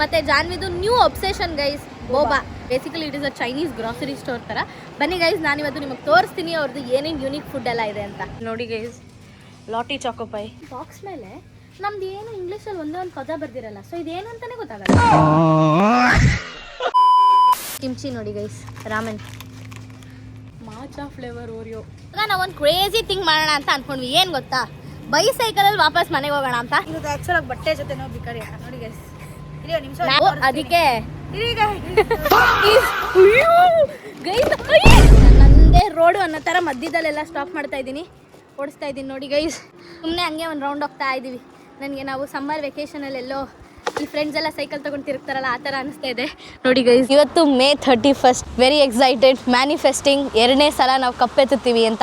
ಮತ್ತು ಜಾನ್ವಿದು new obsession guys boba. Basically it is a Chinese grocery store ಥರ. ಬನ್ನಿ ಗೈಸ್, ನಾನಿವತ್ತು ನಿಮಗೆ ತೋರಿಸ್ತೀನಿ ಅವ್ರದ್ದು ಏನೇನು ಯೂನಿಕ್ ಫುಡ್ ಎಲ್ಲ ಇದೆ ಅಂತ. ನೋಡಿ ಗೈಸ್, ಲಾಟಿ ಚಾಕೋಪೈ ಬಾಕ್ಸ್ ಮೇಲೆ ನಮ್ದು ಏನು ಇಂಗ್ಲೀಷಲ್ಲಿ ಒಂದೇ ಒಂದು ಪದ ಬರ್ದಿರಲ್ಲ, ಸೊ ಇದೇನು ಅಂತಾನೆ ಗೊತ್ತಾಗಲ್ಲ. ಕಿಮ್ಚಿ ನೋಡಿ ಗೈಸ್, ರಾಮೆನ್, ಮಾಚಾ ಫ್ಲೇವರ್ ಓರಿಯೋ. ಈಗ ನಾವು ಒಂದು ಕ್ರೇಜಿ ಥಿಂಗ್ ಮಾಡೋಣ ಅಂತ ಅನ್ಕೊಂಡ್ವಿ. ಏನು ಗೊತ್ತಾ, ಬೈಸೈಕಲಲ್ಲಿ ವಾಪಸ್ ಮನೆಗೆ ಹೋಗೋಣ ಅಂತ. ಇದು ಆ್ಯಕ್ಚುಲಾಗಿ ಬಟ್ಟೆ ಜೊತೆ ನಾವು ಬಿಕಾರಿ ನೋಡಿ ಗೈಸ್. ನಾವು ಅದಕ್ಕೆ ನಂದೇ ರೋಡು ಅನ್ನೋ ಥರ ಮಧ್ಯದಲ್ಲೆಲ್ಲ ಸ್ಟಾಪ್ ಮಾಡ್ತಾ ಇದ್ದೀನಿ, ಓಡಿಸ್ತಾ ಇದ್ದೀನಿ ನೋಡಿ ಗೈಸ್. ಸುಮ್ಮನೆ ಹಂಗೆ ಒಂದು ರೌಂಡ್ ಹೋಗ್ತಾ ಇದ್ದೀವಿ. ನನಗೆ ನಾವು ಸಮ್ಮರ್ ವೆಕೇಷನಲ್ಲೆಲ್ಲೋ ಈ ಫ್ರೆಂಡ್ಸ್ ಎಲ್ಲ ಸೈಕಲ್ ತೊಗೊಂಡು ತಿರುಗ್ತಾರಲ್ಲ ಆ ಥರ ಅನಿಸ್ತಾ ಇದೆ ನೋಡಿ ಗೈಸ್. ಇವತ್ತು May 31st, very excited, manifesting 2ನೇ ಸಲ ನಾವು ಕಪ್ಪೆತ್ತುತ್ತೀವಿ ಅಂತ.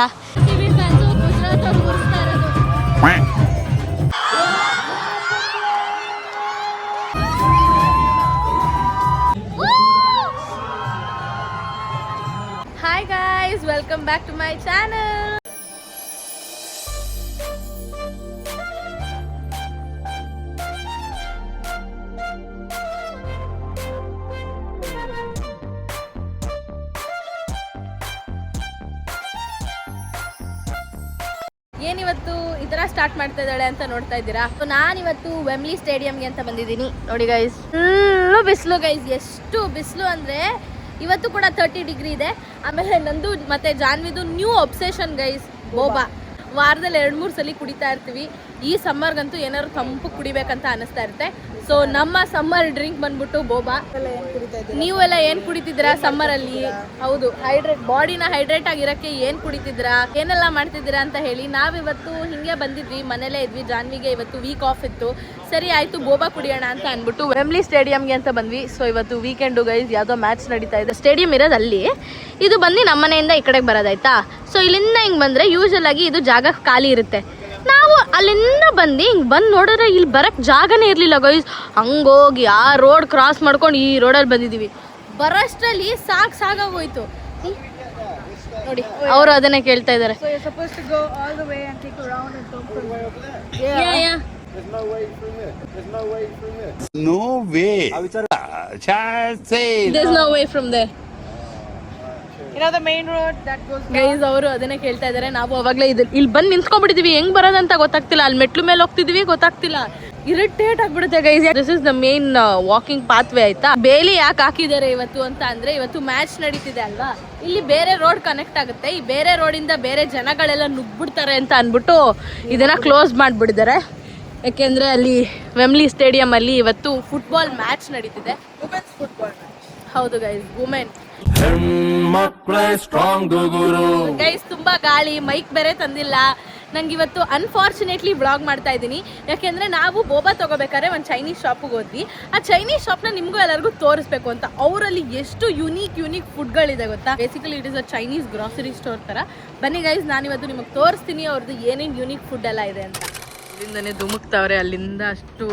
Hi guys, welcome back to my channel. ಏನಿವತ್ತು ಈ ಥರ ಸ್ಟಾರ್ಟ್ ಮಾಡ್ತಾ ಇದ್ದಾಳೆ ಅಂತ ನೋಡ್ತಾ ಇದ್ದೀರಾ. ನಾನಿವತ್ತು ವೆಮ್ಲಿ ಸ್ಟೇಡಿಯಂಗೆ ಅಂತ ಬಂದಿದ್ದೀನಿ ನೋಡಿ ಗೈಸ್. ಫುಲ್ಲು ಬಿಸಿಲು ಗೈಸ್, ಎಷ್ಟು ಬಿಸಿಲು ಅಂದರೆ ಇವತ್ತು ಕೂಡ 30 ಡಿಗ್ರಿ ಇದೆ. ಆಮೇಲೆ ನಂದು ಮತ್ತು ಜಾನ್ವಿದು ನ್ಯೂ ಒಬ್ಸೆಷನ್ ಗೈಸ್ ಬೋಬಾ. ವಾರದಲ್ಲಿ 2-3 ಸಲ ಕುಡಿತಾ ಇರ್ತೀವಿ. ಈ ಸಮ್ಮರ್ಗಂತೂ ಏನಾದ್ರು ತಂಪು ಕುಡಿಬೇಕಂತ ಅನಿಸ್ತಾ ಇರುತ್ತೆ. ಸೊ ನಮ್ಮ ಸಮ್ಮರ್ ಡ್ರಿಂಕ್ ಬಂದ್ಬಿಟ್ಟು ಬೋಬಾ. ನೀವೆಲ್ಲ ಏನು ಕುಡಿತಿದ್ದೀರಾ ಸಮ್ಮರಲ್ಲಿ? ಹೌದು, ಬಾಡಿನ ಹೈಡ್ರೇಟ್ ಆಗಿರೋಕ್ಕೆ ಏನು ಕುಡಿತಿದ್ದೀರಾ, ಏನೆಲ್ಲ ಮಾಡ್ತಿದ್ದೀರಾ ಅಂತ ಹೇಳಿ. ನಾವಿವತ್ತು ಹಿಂಗೆ ಬಂದಿದ್ವಿ, ಮನೇಲೇ ಇದ್ವಿ. ಜಾನ್ವಿಗೆ ಇವತ್ತು ವೀಕ್ ಆಫ್ ಇತ್ತು. ಸರಿ ಆಯಿತು ಬೋಬಾ ಕುಡಿಯೋಣ ಅಂತ ಅಂದ್ಬಿಟ್ಟು ವೆಮ್ಲಿ ಸ್ಟೇಡಿಯಂಗೆ ಅಂತ ಬಂದ್ವಿ. ಸೊ ಇವತ್ತು ವೀಕೆಂಡು ಗೈಸ್, ಯಾವುದೋ ಮ್ಯಾಚ್ ನಡೀತಾ ಇದೆ. ಸ್ಟೇಡಿಯಂ ಇರೋದು ಅಲ್ಲಿ, ಇದು ಬಂದು ನಮ್ಮ ಮನೆಯಿಂದ ಈ ಕಡೆಗೆ ಬರೋದಾಯ್ತಾ. ಸೊ ಇಲ್ಲಿಂದ ಹಿಂಗೆ ಬಂದರೆ ಯೂಶಲ್ ಆಗಿ ಇದು ಜಾಗ ಖಾಲಿ ಇರುತ್ತೆ. ನಾವು ಅಲ್ಲಿಂದ ಬಂದು ಹಿಂಗೆ ಬಂದು ನೋಡಿದ್ರೆ ಇಲ್ಲಿ ಬರೋಕ್ಕೆ ಜಾಗನೇ ಇರಲಿಲ್ಲ ಗೈಸ್. ಹಂಗೋಗಿ ಆ ರೋಡ್ ಕ್ರಾಸ್ ಮಾಡ್ಕೊಂಡು ಈ ರೋಡಲ್ಲಿ ಬಂದಿದ್ದೀವಿ. ಬರೋಷ್ಟರಲ್ಲಿ ಸಾಕಾಗೋಯ್ತು ನೋಡಿ. ಅವರು ಅದನ್ನೇ ಕೇಳ್ತಾ ಇದ್ದಾರೆ. No way. There's no way from there. You know the main road that goes down. Guys ಅವರು ಅದನ್ನೇ ಕೇಳ್ತಾ ಇದ್ದಾರೆ. ನಾವು ಅವಾಗಲೇ ಇಲ್ಲಿ ಬಂದು ನಿಂತ್ಕೊಂಡ್ಬಿಟ್ಟಿದೀವಿ. ಹೆಂಗ್ ಬರೋದಂತ ಗೊತ್ತಾಗ್ತಿಲ್ಲ. ಅಲ್ಲಿ ಮೆಟ್ಲು ಮೇಲೆ ಹೋಗ್ತಿದೀವಿ, ಗೊತ್ತಾಗ್ತಿಲ್ಲ. ಇರಿಟೇಟ್ ಆಗ್ಬಿಡುತ್ತೆ guys. This is the main walking path way ಆಯ್ತಾ. ಬೇಲಿ ಯಾಕೆ ಹಾಕಿದ್ದಾರೆ ಇವತ್ತು ಅಂತ ಅಂದ್ರೆ, ಇವತ್ತು ಮ್ಯಾಚ್ ನಡೀತಿದೆ ಅಲ್ವಾ. ಇಲ್ಲಿ ಬೇರೆ ರೋಡ್ ಕನೆಕ್ಟ್ ಆಗುತ್ತೆ. ಈ ಬೇರೆ ರೋಡಿಂದ ಬೇರೆ ಜನಗಳೆಲ್ಲ ನುಗ್ಬಿಡ್ತಾರೆ ಅಂತ ಅಂದ್ಬಿಟ್ಟು ಇದನ್ನ ಕ್ಲೋಸ್ ಮಾಡಿಬಿಟ್ಟಿದ್ದಾರೆ. ಯಾಕೆಂದ್ರೆ ಅಲ್ಲಿ ವೆಮ್ಲಿ ಸ್ಟೇಡಿಯಂ ಅಲ್ಲಿ ಇವತ್ತು ಫುಟ್ಬಾಲ್ ಮ್ಯಾಚ್ ನಡೀತಿದೆ. Women's football match. ಹೌದು ಗೈಸ್, ವುಮೆನ್. ಗೈಸ್ ತುಂಬಾ ಗಾಳಿ, ಮೈಕ್ ಬೇರೆ ತಂದಿಲ್ಲ. ನಂಗೆ ಇವತ್ತು ಅನ್ಫಾರ್ಚುನೇಟ್ಲಿ ವ್ಲಾಗ್ ಮಾಡ್ತಾ ಇದ್ದೀನಿ. ಯಾಕೆಂದರೆ ನಾವು ಬೋಬಾ ತೊಗೋಬೇಕಾದ್ರೆ ಒಂದು ಚೈನೀಸ್ ಶಾಪಿಗೆ ಹೋದ್ವಿ. ಆ ಚೈನೀಸ್ ಶಾಪ್ನ ನಿಮಗೂ ಎಲ್ಲರಿಗೂ ತೋರಿಸ್ಬೇಕು ಅಂತ. ಅವರಲ್ಲಿ ಎಷ್ಟು ಯುನೀಕ್ ಫುಡ್ಗಳಿದೆ ಗೊತ್ತಾ. Basically it is a Chinese grocery store ಥರ. ಬನ್ನಿ ಗೈಸ್, ನಾನಿವತ್ತು ನಿಮಗೆ ತೋರಿಸ್ತೀನಿ ಅವ್ರದ್ದು ಏನೇನು ಯೂನಿಕ್ ಫುಡ್ ಎಲ್ಲ ಇದೆ ಅಂತ. ಇಲ್ಲಿಂದನೇ ಧುಮುಕ್ತಾವ್ರೆ. ಅಲ್ಲಿಂದ ಅಷ್ಟು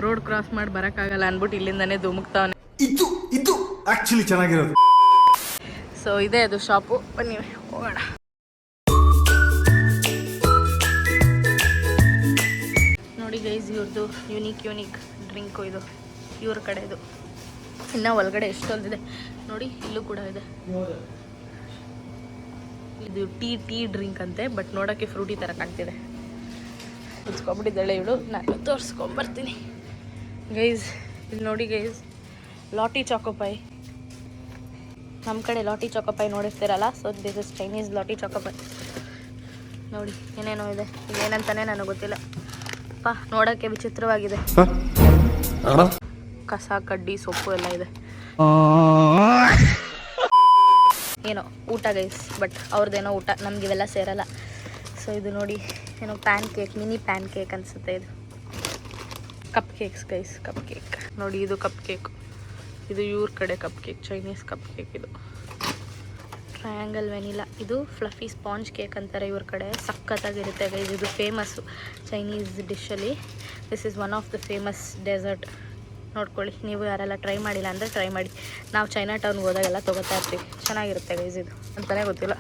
ರೋಡ್ ಕ್ರಾಸ್ ಮಾಡಿ ಬರೋಕ್ಕಾಗಲ್ಲ ಅಂದ್ಬಿಟ್ಟು ಇಲ್ಲಿಂದನೇ ಧುಮುಕ್ತಾವನೆ. ಇದು ಆಕ್ಚುಲಿ ಚೆನ್ನಾಗಿರೋದು. ಸೊ ಇದೆ ಅದು ಶಾಪು. ಬನ್ನಿ ಹೋಗೋಣ. ನೋಡಿ ಗೈಸ್, ಇವ್ರದ್ದು ಯೂನಿಕ್ ಡ್ರಿಂಕು ಇದು. ಇವ್ರ ಕಡೆ ಇದು ಇನ್ನು ಒಳಗಡೆ ಎಷ್ಟೊಂದಿದೆ ನೋಡಿ. ಇಲ್ಲೂ ಕೂಡ ಇದೆ. ಇದು ಟೀ ಡ್ರಿಂಕ್ ಅಂತೆ, ಬಟ್ ನೋಡೋಕ್ಕೆ ಫ್ರೂಟಿ ಥರ ಕಾಣ್ತಿದೆ. ಕುಚ್ಕೊಂಡ್ಬಿಟ್ಟಿದ್ದಾಳೆ ಇವಳು. ನಾನು ತೋರಿಸ್ಕೊಂಬರ್ತೀನಿ ಗೈಸ್. ಇಲ್ಲಿ ನೋಡಿ ಗೈಸ್, ಲಾಟಿ ಚಾಕೋಪೈ. ನಮ್ಮ ಕಡೆ ಲಾಟಿ ಚಾಕೋಪೈ ನೋಡಿರ್ತೀರಲ್ಲ. So this is Chinese Lotte choco pie. ನೋಡಿ ಏನೇನೋ ಇದೆ. ಇದೇನಂತಾನೆ ನನಗೆ ಗೊತ್ತಿಲ್ಲ. ನೋಡೋಕ್ಕೆ ವಿಚಿತ್ರವಾಗಿದೆ. ಕಸ ಕಡ್ಡಿ ಸೊಪ್ಪು ಎಲ್ಲ ಇದೆ. ಏನೋ ಊಟ ಗೈಸ್, ಬಟ್ ಅವ್ರದ್ದೇನೋ ಊಟ, ನಮ್ಗೆ ಇವೆಲ್ಲ ಸೇರಲ್ಲ. ಸೊ ಇದು ನೋಡಿ, ಏನೋ ಮಿನಿ ಪ್ಯಾನ್ ಕೇಕ್ ಅನಿಸುತ್ತೆ. ಇದು cupcakes guys, cupcake ನೋಡಿ. ಇದು ಕಪ್ ಕೇಕ್, ಇದು ಇವ್ರ ಕಡೆ cupcake, Chinese cupcake. ಇದು ಟ್ರಯಾಂಗಲ್ ವೆನಿಲಾ. ಇದು ಫ್ಲಫಿ ಸ್ಪಾಂಜ್ ಕೇಕ್ ಅಂತಾರೆ ಇವ್ರ ಕಡೆ. ಸಖತ್ತಾಗಿರುತ್ತೆ ಗೈಸ್. ಇದು ಫೇಮಸ್ಸು ಚೈನೀಸ್ ಡಿಶಲ್ಲಿ. This is one of the famous dessert. ನೋಡ್ಕೊಳ್ಳಿ, ನೀವು ಯಾರೆಲ್ಲ ಟ್ರೈ ಮಾಡಿಲ್ಲ ಅಂದರೆ ಟ್ರೈ ಮಾಡಿ. ನಾವು ಚೈನಾ ಟೌನ್ಗೆ ಹೋದಾಗೆಲ್ಲ ತೊಗೋತಾ ಇರ್ತೀವಿ. ಚೆನ್ನಾಗಿರುತ್ತೆ ಗೈಸ್. ಇದು ಅಂತಲೇ ಗೊತ್ತಿಲ್ಲ.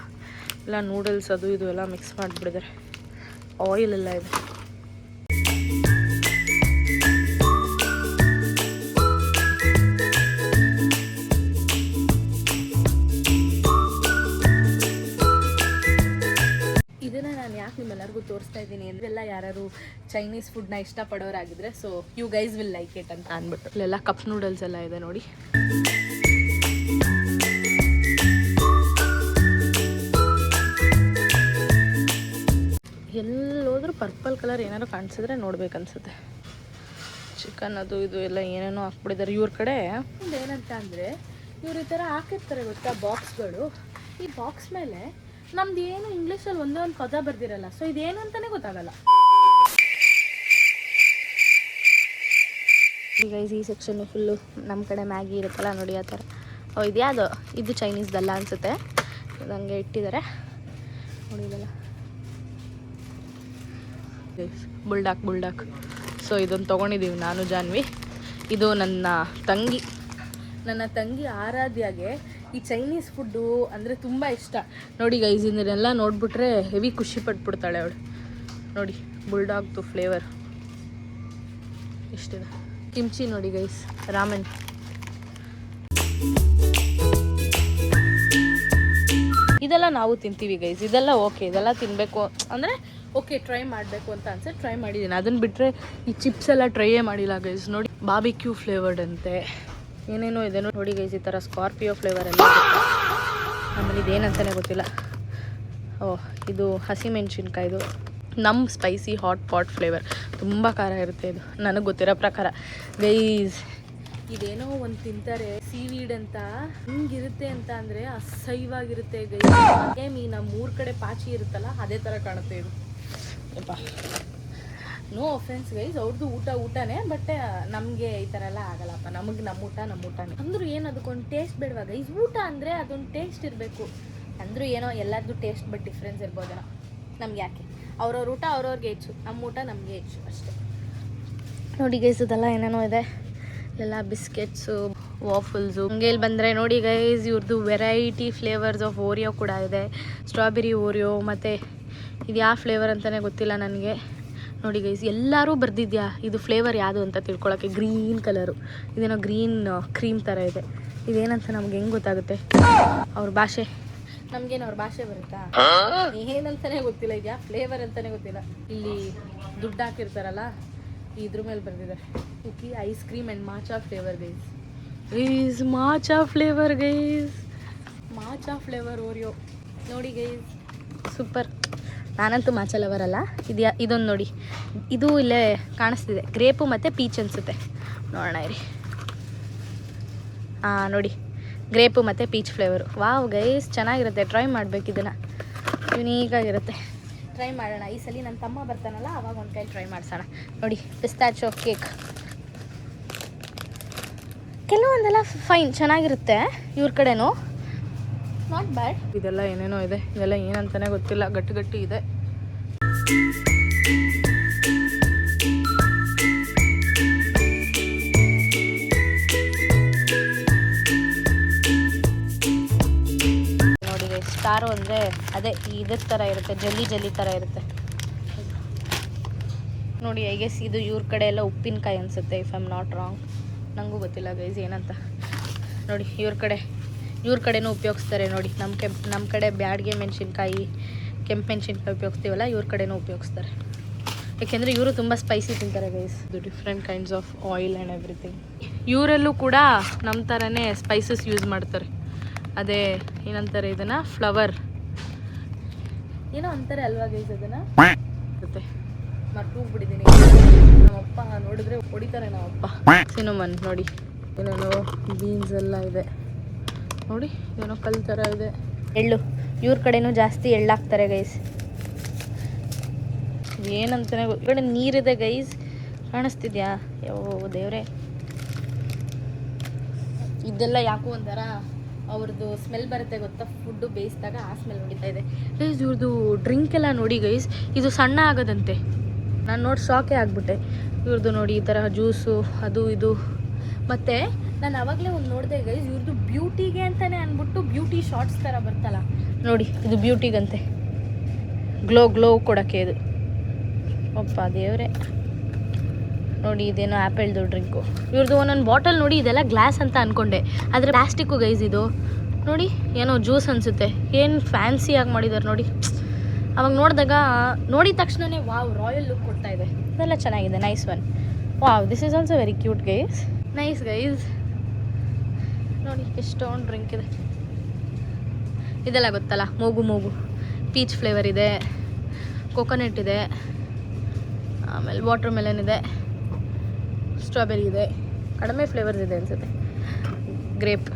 ಎಲ್ಲ ನೂಡಲ್ಸ್ ಅದು ಇದು ಎಲ್ಲ ಮಿಕ್ಸ್ ಮಾಡಿಬಿಡಿದ್ದಾರೆ. ಆಯಿಲ್ ಎಲ್ಲ ಇದೆ. ತೋರಿಸ್ತಾ ಇದ್ದೀನಿ ಅಂದ್ರೆಲ್ಲ ಯಾರು ಚೈನೀಸ್ ಫುಡ್ನ ಇಷ್ಟಪಡೋರಾಗಿದ್ರೆ so you guys will like it ಅಂತ ಅಂದ್ಬಿಟ್ಟು ಇಲ್ಲೆಲ್ಲ ಕಪ್ ನೂಡಲ್ಸ್ ಎಲ್ಲ ಇದೆ ನೋಡಿ. ಎಲ್ಲೋದ್ರೂ ಪರ್ಪಲ್ ಕಲರ್ ಏನಾದ್ರು ಕಾಣಿಸಿದ್ರೆ ನೋಡ್ಬೇಕನ್ಸುತ್ತೆ. ಚಿಕನ್ ಅದು ಇದು ಎಲ್ಲ ಏನೇನೋ ಹಾಕ್ಬಿಟ್ಟಿದ್ದಾರೆ ಇವ್ರ ಕಡೆ. ಏನಂತ ಅಂದರೆ ಇವ್ರು ಈ ಥರ ಹಾಕಿರ್ತಾರೆ ಗೊತ್ತಾ ಬಾಕ್ಸ್ಗಳು. ಈ ಬಾಕ್ಸ್ ಮೇಲೆ ನಮ್ದು ಏನು ಇಂಗ್ಲೀಷಲ್ಲಿ ಒಂದೇ ಒಂದು ಪದ ಬರ್ದಿರಲ್ಲ. ಸೊ ಇದೇನು ಅಂತಲೇ ಗೊತ್ತಾಗಲ್ಲ. ಈಗ ಈ ಸೆಕ್ಷನ್ನು ಫುಲ್ಲು ನಮ್ಮ ಕಡೆ ಮ್ಯಾಗಿ ಇರುತ್ತಲ್ಲ ನೋಡಿ ಆ ಥರ. ಇದ್ಯಾವುದು ಇದು ಚೈನೀಸ್ದಲ್ಲ ಅನಿಸುತ್ತೆ. ಇದು ಹಂಗೆ ಇಟ್ಟಿದ್ದಾರೆ ನೋಡಿ. ಇದೆಲ್ಲ ಬುಲ್ಡಾಕ್. ಸೊ ಇದನ್ನು ತೊಗೊಂಡಿದ್ದೀವಿ ನಾನು ಜಾನ್ವಿ. ಇದು ನನ್ನ ತಂಗಿ ಆರಾಧ್ಯಾಗೆ ಈ ಚೈನೀಸ್ ಫುಡ್ಡು ಅಂದರೆ ತುಂಬ ಇಷ್ಟ ನೋಡಿ ಗೈಸ್. ಇದನ್ನೆಲ್ಲ ನೋಡಿಬಿಟ್ರೆ ಹೆವಿ ಖುಷಿ ಪಟ್ಬಿಡ್ತಾಳೆ ಅವಳು ನೋಡಿ. ಬುಲ್ಡಾಗ್ದು ಫ್ಲೇವರ್ ಇಷ್ಟಿದೆ. ಕಿಮ್ಚಿ ನೋಡಿ ಗೈಸ್, ರಾಮೆನ್. ಇದೆಲ್ಲ ನಾವು ತಿಂತೀವಿ ಗೈಸ್. ಇದೆಲ್ಲ ಓಕೆ, ಇದೆಲ್ಲ ತಿನ್ನಬೇಕು ಅಂದರೆ ಓಕೆ, ಟ್ರೈ ಮಾಡಬೇಕು ಅಂತ ಅನ್ಸುತ್ತೆ. ಟ್ರೈ ಮಾಡಿದ್ದೀನಿ. ಅದನ್ನು ಬಿಟ್ಟರೆ ಈ ಚಿಪ್ಸ್ ಎಲ್ಲ ಟ್ರೈಯೇ ಮಾಡಿಲ್ಲ ಗೈಸ್. ನೋಡಿ ಬಾರ್ಬಿಕ್ಯೂ ಫ್ಲೇವರ್ಡ್ ಅಂತೆ ಏನೇನೋ ಇದೆ ನೋಡಿ ಗೈಸ್. ಈ ಥರ ಸ್ಕಾರ್ಪಿಯೋ ಫ್ಲೇವರ್ ಎಲ್ಲ ಆಮೇಲೆ ಇದೇನಂತಲೇ ಗೊತ್ತಿಲ್ಲ. ಇದು ಹಸಿಮೆಣ್ಸಿನ್ಕಾಯ್ದು ನಮ್ಮ ಸ್ಪೈಸಿ ಹಾಟ್ ಪಾಟ್ ಫ್ಲೇವರ್. ತುಂಬ ಖಾರ ಇರುತ್ತೆ ಇದು ನನಗೆ ಗೊತ್ತಿರೋ ಪ್ರಕಾರ ಗೈಸ್. ಇದೇನೋ ಒಂದು ತಿಂತಾರೆ ಸೀವೀಡ್ ಅಂತ, ಹಿಂಗಿರುತ್ತೆ ಅಂತ ಅಂದರೆ ಅಸಹ್ಯವಾಗಿರುತ್ತೆ ಗೈಸ್. ಸೇಮ್ ಈ ನಮ್ಮ ಊರ ಕಡೆ ಪಾಚಿ ಇರುತ್ತಲ್ಲ ಅದೇ ಥರ ಕಾಣುತ್ತೆ ಇದು. ಯಪ್ಪ, ನೋ ಅಫೆನ್ಸ್ ಗೈಸ್, ಅವ್ರದ್ದು ಊಟನೇ. ಬಟ್ ನಮಗೆ ಈ ಥರ ಎಲ್ಲ ಆಗಲ್ಲಪ್ಪ. ನಮಗೆ ನಮ್ಮ ಊಟನೇ ಅಂದರೂ ಏನು ಅದಕ್ಕೊಂದು ಟೇಸ್ಟ್ ಬೇಡವಾ ಗೈಸ್? ಊಟ ಅಂದರೆ ಅದೊಂದು ಟೇಸ್ಟ್ ಇರಬೇಕು. ಅಂದರೂ ಏನೋ ಎಲ್ಲರದ್ದು ಟೇಸ್ಟ್ ಬಟ್ ಡಿಫ್ರೆನ್ಸ್ ಇರ್ಬೋದೇನೋ. ನಮ್ಗೆ ಯಾಕೆ? ಅವ್ರವ್ರ ಊಟ ಅವ್ರವ್ರಿಗೆ ಹೆಚ್ಚು, ನಮ್ಮ ಊಟ ನಮಗೆ ಹೆಚ್ಚು ಅಷ್ಟೇ ನೋಡಿ ಗೈಸ್. ಇದೆಲ್ಲ ಏನೇನೋ ಇದೆ. ಎಲ್ಲ ಬಿಸ್ಕೆಟ್ಸು, ವಾಫಲ್ಸು. ಹಂಗೆ ಇಲ್ಲಿ ಬಂದರೆ ನೋಡಿ ಗೈಸ್, ಇವ್ರದ್ದು ವೆರೈಟಿ ಫ್ಲೇವರ್ಸ್ ಆಫ್ ಓರಿಯೋ ಕೂಡ ಇದೆ. ಸ್ಟ್ರಾಬೆರಿ ಓರಿಯೋ ಮತ್ತು ಇದು ಯಾವ ಫ್ಲೇವರ್ ಅಂತಲೇ ಗೊತ್ತಿಲ್ಲ ನನಗೆ ನೋಡಿ ಗೈಸ್. ಎಲ್ಲರೂ ಬರ್ದಿದ್ಯಾ ಇದು ಫ್ಲೇವರ್ ಯಾವುದು ಅಂತ ತಿಳ್ಕೊಳ್ಳೋಕ್ಕೆ. ಗ್ರೀನ್ ಕಲರು, ಇದೇನೋ ಗ್ರೀನ್ ಕ್ರೀಮ್ ಥರ ಇದೆ. ಇದೇನಂತ ನಮ್ಗೆ ಹೆಂಗೆ ಗೊತ್ತಾಗುತ್ತೆ? ಅವ್ರ ಭಾಷೆ ನಮಗೇನು ಅವ್ರ ಭಾಷೆ ಬರುತ್ತಾ? ಏನಂತಲೇ ಗೊತ್ತಿಲ್ಲ. ಇದು ಯಾವ ಫ್ಲೇವರ್ ಅಂತಲೇ ಗೊತ್ತಿಲ್ಲ. ಇಲ್ಲಿ ದುಡ್ಡು ಹಾಕಿರ್ತಾರಲ್ಲ ಇದ್ರ ಮೇಲೆ ಬರ್ದಿದ್ದಾರೆ cookie ice cream and matcha flavour guys. Matcha flavour Oreo ನೋಡಿ ಗೈಸ್, ಸೂಪರ್. ನಾನಂತೂ ಮಾಚಾ ಲವರ್ ಅಲ್ಲ. ಇದೊಂದು ನೋಡಿ, ಇದು ಇಲ್ಲೇ ಕಾಣಿಸ್ತಿದೆ. ಗ್ರೇಪು ಮತ್ತು ಪೀಚ್ ಅನಿಸುತ್ತೆ. ನೋಡೋಣ ಇರಿ. ನೋಡಿ, ಗ್ರೇಪು ಮತ್ತು ಪೀಚ್ ಫ್ಲೇವರು. ವಾವ್ ಗೈಸ್, ಚೆನ್ನಾಗಿರುತ್ತೆ. ಟ್ರೈ ಮಾಡಬೇಕು ಇದನ್ನು. ಯುನೀಕಾಗಿರುತ್ತೆ. ಟ್ರೈ ಮಾಡೋಣ ಈ ಸಲ. ನನ್ನ ತಮ್ಮ ಬರ್ತಾನಲ್ಲ ಅವಾಗ ಒಂದು ಕೈ ಟ್ರೈ ಮಾಡಿಸೋಣ. ನೋಡಿ ಪಿಸ್ತಾಚೋ ಕೇಕ್. ಕೆಲವೊಂದೆಲ್ಲ ಫೈನ್ ಚೆನ್ನಾಗಿರುತ್ತೆ ಇವ್ರ ಕಡೆನೂ, ನಾಟ್ ಬ್ಯಾಡ್. ಇದೆಲ್ಲ ಏನೇನೋ ಇದೆ. ಇದೆಲ್ಲ ಏನಂತಾನೆ ಗೊತ್ತಿಲ್ಲ. ಗಟ್ಟಿ ಇದೆ. ನೋಡಿ ಸ್ಟಾರು ಅಂದರೆ ಅದೇ ಇದ್ರ ಥರ ಇರುತ್ತೆ, ಜಲ್ಲಿ ಥರ ಇರುತ್ತೆ ನೋಡಿ. ಐ ಗೆಸ್ ಇದು ಇವ್ರ ಕಡೆ ಎಲ್ಲ ಉಪ್ಪಿನಕಾಯಿ ಅನಿಸುತ್ತೆ, if I am not wrong. ನನಗೂ ಗೊತ್ತಿಲ್ಲ ಗೈಸ್ ಏನಂತ. ನೋಡಿ ಇವ್ರ ಕಡೆನೂ ಉಪಯೋಗಿಸ್ತಾರೆ ನೋಡಿ. ನಮ್ಮ ಕಡೆ ಬ್ಯಾಡಿಗೆ ಮೆಣಸಿನ್ಕಾಯಿ, ಕೆಂಪು ಮೆಣಸಿನ್ಕಾಯಿ ಉಪಯೋಗಿಸ್ತೀವಲ್ಲ, ಇವ್ರ ಕಡೆನೂ ಉಪಯೋಗಿಸ್ತಾರೆ. ಯಾಕೆಂದರೆ ಇವರು ತುಂಬ ಸ್ಪೈಸಿ ತಿಂತಾರೆ ಗೈಸ್. ಇದು different kinds of oil and everything. ಇವರಲ್ಲೂ ಕೂಡ ನಮ್ಮ ಥರನೇ ಸ್ಪೈಸಸ್ ಯೂಸ್ ಮಾಡ್ತಾರೆ. ಅದೇ ಏನಂತಾರೆ ಇದನ್ನು, ಫ್ಲವರ್ ಏನೋ ಅಂತಾರೆ ಅಲ್ವಾ ಗೈಸ್? ಅದನ್ನು ಮತ್ತೆ ಮರ್ತೋಗ್ಬಿಟ್ಟಿದ್ದೀನಿ. ನಮ್ಮಪ್ಪ ನೋಡಿದ್ರೆ ಹೊಡಿತಾರೆ ನಮ್ಮಪ್ಪ. ಸಿನಮನ್ ನೋಡಿ, ಏನೇನೋ ಬೀನ್ಸ್ ಎಲ್ಲ ಇದೆ ನೋಡಿ. ಏನೋ ಕಲ್ಲು ಥರ ಇದೆ. ಎಳ್ಳು ಇವ್ರ ಕಡೆನೂ ಜಾಸ್ತಿ ಎಳ್ಳಾಕ್ತಾರೆ ಗೈಸ್. ಏನಂತಾನೆ ಕಡೆ ನೀರಿದೆ ಗೈಸ್, ಕಾಣಿಸ್ತಿದ್ಯಾ? ಯೋ ದೇವ್ರೆ, ಇದೆಲ್ಲ ಯಾಕೋ ಒಂಥರ ಅವ್ರದ್ದು ಸ್ಮೆಲ್ ಬರುತ್ತೆ ಗೊತ್ತಾ, ಫುಡ್ಡು ಬೇಯಿಸಿದಾಗ ಆ ಸ್ಮೆಲ್ ಹೊಡಿತಾ ಇದೆ ಗೈಸ್. ಇವ್ರದ್ದು ಡ್ರಿಂಕ್ ಎಲ್ಲ ನೋಡಿ ಗೈಸ್, ಇದು ಸಣ್ಣ ಆಗೋದಂತೆ. ನಾನು ನೋಡಿ ಶಾಕೇ ಆಗಿಬಿಟ್ಟೆ. ಇವ್ರದ್ದು ನೋಡಿ ಈ ಥರ ಜ್ಯೂಸು ಅದು ಇದು. ಮತ್ತು ನಾನು ಆವಾಗಲೇ ಒಂದು ನೋಡಿದೆ ಗೈಸ್, ಇವ್ರದ್ದು ಬ್ಯೂಟಿಗೆ ಅಂತಲೇ ಅಂದ್ಬಿಟ್ಟು ಬ್ಯೂಟಿ ಶಾರ್ಟ್ಸ್ ಥರ ಬರ್ತಲ್ಲ ನೋಡಿ, ಇದು ಬ್ಯೂಟಿಗಂತೆ. ಗ್ಲೋ ಕೊಡೋಕ್ಕೆ ಇದು. ಅಪ್ಪ ದೇವರೇ ನೋಡಿ, ಇದೇನೋ ಆ್ಯಪಲ್ದು ಡ್ರಿಂಕು. ಇವ್ರದ್ದು ಒಂದೊಂದು ಬಾಟಲ್ ನೋಡಿ, ಇದೆಲ್ಲ ಗ್ಲಾಸ್ ಅಂತ ಅಂದ್ಕೊಂಡೆ, ಆದರೆ ಪ್ಲಾಸ್ಟಿಕ್ಕು ಗೈಸ್ ಇದು. ನೋಡಿ ಏನೋ ಜ್ಯೂಸ್ ಅನಿಸುತ್ತೆ. ಏನು ಫ್ಯಾನ್ಸಿಯಾಗಿ ಮಾಡಿದ್ದಾರೆ ನೋಡಿ. ಅವಾಗ ನೋಡಿದ ತಕ್ಷಣನೇ ವಾವ್ ರಾಯಲ್ ಲುಕ್ ಕೊಡ್ತಾ ಇದೆ. ಇದೆಲ್ಲ ಚೆನ್ನಾಗಿದೆ, nice one. Wow, this is also very cute guys. Nice guys. ನೋಡಿ ಎಷ್ಟೊಂದು ಡ್ರಿಂಕ್ ಇದೆ. ಇದೆಲ್ಲ ಗೊತ್ತಲ್ಲ, ಮೂಗು ಪೀಚ್ ಫ್ಲೇವರ್ ಇದೆ, ಕೋಕೋನಟ್ ಇದೆ, ಆಮೇಲೆ ವಾಟರ್ ಮೆಲನ್ ಇದೆ, ಸ್ಟ್ರಾಬೆರಿ ಇದೆ, ಕಡಿಮೆ ಫ್ಲೇವರ್ಸ್ ಇದೆ ಅನ್ಸುತ್ತೆ, ಗ್ರೇಪ್.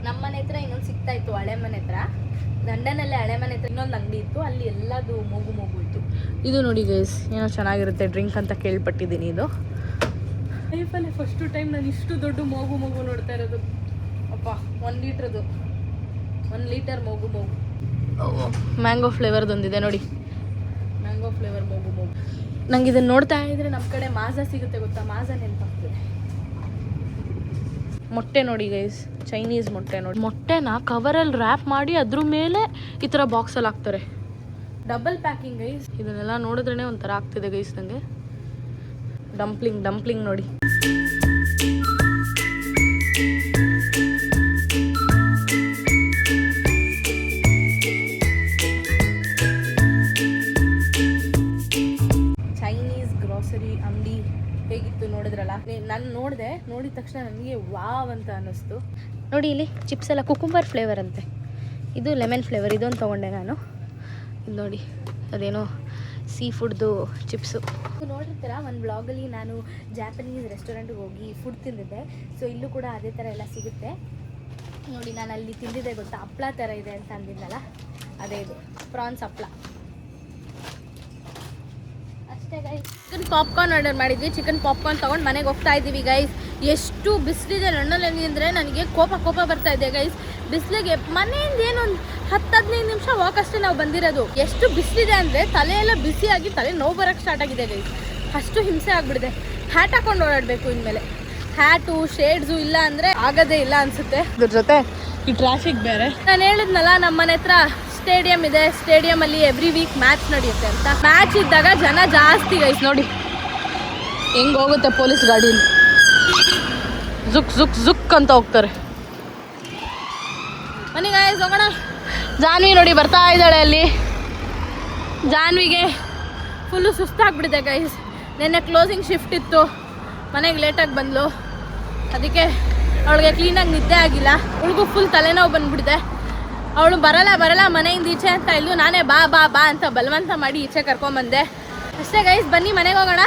ನಮ್ಮ ಮನೆ ಹತ್ರ ಇನ್ನೊಂದು ಸಿಗ್ತಾ ಇತ್ತು, ಹಳೆ ಮನೆ ಹತ್ರ, ಲಂಡನಲ್ಲೇ ಹಳೆ ಮನೆ ಹತ್ರ ಇನ್ನೊಂದು ಅಂಗಡಿ ಇತ್ತು, ಅಲ್ಲಿ ಎಲ್ಲದು ಮೂಗು ಇತ್ತು. ಇದು ನೋಡಿ ಗೈಸ್, ಏನೋ ಚೆನ್ನಾಗಿರುತ್ತೆ ಡ್ರಿಂಕ್ ಅಂತ ಕೇಳ್ಪಟ್ಟಿದ್ದೀನಿ. ಇದು ಲೈಫಲ್ಲೇ ಫಸ್ಟು ಟೈಮ್ ನಾನು ಇಷ್ಟು ದೊಡ್ಡ ಮೂಗು ನೋಡ್ತಾ ಇರೋದು. ಅಪ್ಪ, 1 ಲೀಟ್ರದು, 1 ಲೀಟರ್ ಮೂಗು. ಮ್ಯಾಂಗೋ ಫ್ಲೇವರ್ದೊಂದಿದೆ ನೋಡಿ, ಮ್ಯಾಂಗೋ ಫ್ಲೇವರ್ ಮೂಗು. ನಂಗೆ ಇದನ್ನು ನೋಡ್ತಾ ಇದ್ರೆ ನಮ್ಮ ಕಡೆ ಮಾಜಾ ಸಿಗುತ್ತೆ ಗೊತ್ತಾ, ಮಾಜಾ ನೆನಪಾಗ್ತದೆ. ಮೊಟ್ಟೆ ನೋಡಿ ಗೈಸ್, ಚೈನೀಸ್ ಮೊಟ್ಟೆ ನೋಡಿ. ಮೊಟ್ಟೆನ ಕವರಲ್ಲಿ ರ್ಯಾಪ್ ಮಾಡಿ ಅದ್ರ ಮೇಲೆ ಈ ಥರ ಬಾಕ್ಸಲ್ಲಿ ಹಾಕ್ತಾರೆ. Double packing guys. ಇದನ್ನೆಲ್ಲ ನೋಡಿದ್ರೇ ಒಂಥರ ಆಗ್ತಿದೆ ಗೈಸ್ ನನಗೆ. ಡಂಪ್ಲಿಂಗ್ ನೋಡಿ. ಚೈನೀಸ್ ಗ್ರೋಸರಿ ಅಂಗಡಿ ಹೇಗಿತ್ತು ನೋಡಿದ್ರಲ್ಲ. ನಾನು ನೋಡಿದ ತಕ್ಷಣ ನನಗೆ ವಾವ್ ಅಂತ ಅನ್ನಿಸ್ತು. ನೋಡಿ ಇಲ್ಲಿ ಚಿಪ್ಸ್ ಎಲ್ಲ ಕುಕುಂಬರ್ ಫ್ಲೇವರ್ ಅಂತೆ, ಇದು ಲೆಮನ್ ಫ್ಲೇವರ್. ಇದೊಂದು ತೊಗೊಂಡೆ ನಾನು. ಇದು ನೋಡಿ, ಅದೇನೋ ಸೀ ಫುಡ್ದು ಚಿಪ್ಸು. ನೋಡಿರ್ತೀರ ಒಂದು ಬ್ಲಾಗಲ್ಲಿ ನಾನು ಜಾಪನೀಸ್ ರೆಸ್ಟೋರೆಂಟ್ಗೆ ಹೋಗಿ ಫುಡ್ ತಿಂದಿದ್ದೆ. ಸೊ ಇಲ್ಲೂ ಕೂಡ ಅದೇ ಥರ ಎಲ್ಲ ಸಿಗುತ್ತೆ ನೋಡಿ. ನಾನು ಅಲ್ಲಿ ತಿಂದಿದ್ದೆ ಗೊತ್ತಾ, ಹಪ್ಳ ಥರ ಇದೆ ಅಂತ ಅಂದಿದ್ನಲ್ಲ, ಅದೇ ಇದು ಪ್ರಾನ್ಸ್ ಹಪ್ಳ ಅಷ್ಟೇ ಗೈಸ್. ಚಿಕನ್ ಪಾಪ್ಕಾರ್ನ್ ಆರ್ಡರ್ ಮಾಡಿದ್ವಿ. ಚಿಕನ್ ಪಾಪ್ಕಾರ್ನ್ ತೊಗೊಂಡು ಮನೆಗೆ ಹೋಗ್ತಾ ಇದ್ದೀವಿ ಗೈಸ್. ಎಷ್ಟು ಬಿಸಿಲಿದೆ ಲಂಡನಲ್ಲಿ ಅಂದರೆ ನನಗೆ ಕೋಪ ಬರ್ತಾ ಇದೆ ಗೈಸ್. ಬಿಸಿಲಿಗೆ ಮನೆಯಿಂದ ಏನೊಂದು 10-15 ನಿಮಿಷ ವಾಕ್ ಅಷ್ಟೇ ನಾವು ಬಂದಿರೋದು. ಎಷ್ಟು ಬಿಸಿಲಿದೆ ಅಂದರೆ ತಲೆಯೆಲ್ಲ ಬಿಸಿಯಾಗಿ ತಲೆ ನೋವು ಬರೋಕ್ಕೆ ಸ್ಟಾರ್ಟ್ ಆಗಿದೆ ಗೈಸ್. ಅಷ್ಟು ಹಿಂಸೆ ಆಗಿಬಿಡಿದೆ. ಹ್ಯಾಟ್ ಹಾಕೊಂಡು ಓಡಾಡಬೇಕು ಇನ್ಮೇಲೆ. ಹ್ಯಾಟು ಶೇಡ್ಸು ಇಲ್ಲ ಅಂದರೆ ಆಗೋದೇ ಇಲ್ಲ ಅನಿಸುತ್ತೆ. ಇದ್ರ ಜೊತೆ ಈ ಟ್ರಾಫಿಕ್ ಬೇರೆ. ನಾನು ಹೇಳಿದ್ನಲ್ಲ, ನಮ್ಮ ಮನೆ ಹತ್ರ ಸ್ಟೇಡಿಯಂ ಇದೆ. ಸ್ಟೇಡಿಯಮಲ್ಲಿ ಎವ್ರಿ ವೀಕ್ ಮ್ಯಾಚ್ ನಡೆಯುತ್ತೆ ಅಂತ. ಮ್ಯಾಚ್ ಇದ್ದಾಗ ಜನ ಜಾಸ್ತಿ ಗೈಸ್. ನೋಡಿ ಹೆಂಗೆ ಹೋಗುತ್ತೆ ಪೊಲೀಸ್ ಗಾಡೀಲಿ, ಜುಕ್ ಅಂತ ಹೋಗ್ತಾರೆ. ಬನ್ನಿ ಗೈಸ್ ಹೋಗೋಣ. ಜಾನ್ವಿ ನೋಡಿ ಬರ್ತಾ ಇದ್ದಾಳೆ ಅಲ್ಲಿ. ಜಾನ್ವಿಗೆ ಫುಲ್ಲು ಸುಸ್ತಾಗ್ಬಿಟ್ಟಿದೆ ಗೈಸ್. ನೆನ್ನೆ ಕ್ಲೋಸಿಂಗ್ ಶಿಫ್ಟ್ ಇತ್ತು, ಮನೆಗೆ ಲೇಟಾಗಿ ಬಂದ್ಲು. ಅದಕ್ಕೆ ಅವಳಿಗೆ ಕ್ಲೀನಾಗಿ ನಿದ್ದೆ ಆಗಿಲ್ಲ. ಅವಳಿಗೂ ಫುಲ್ ತಲೆನೋವು ಬಂದ್ಬಿಟ್ಟಿದೆ. ಅವಳು ಬರಲ್ಲ ಮನೆಯಿಂದ ಈಚೆ ಅಂತ ಇಲ್ಲು. ನಾನೇ ಬಾ ಅಂತ ಬಲವಂತ ಮಾಡಿ ಈಚೆ ಕರ್ಕೊಂಬಂದೆ ಅಷ್ಟೇ ಗೈಸ್. ಬನ್ನಿ ಮನೆಗೆ ಹೋಗೋಣ.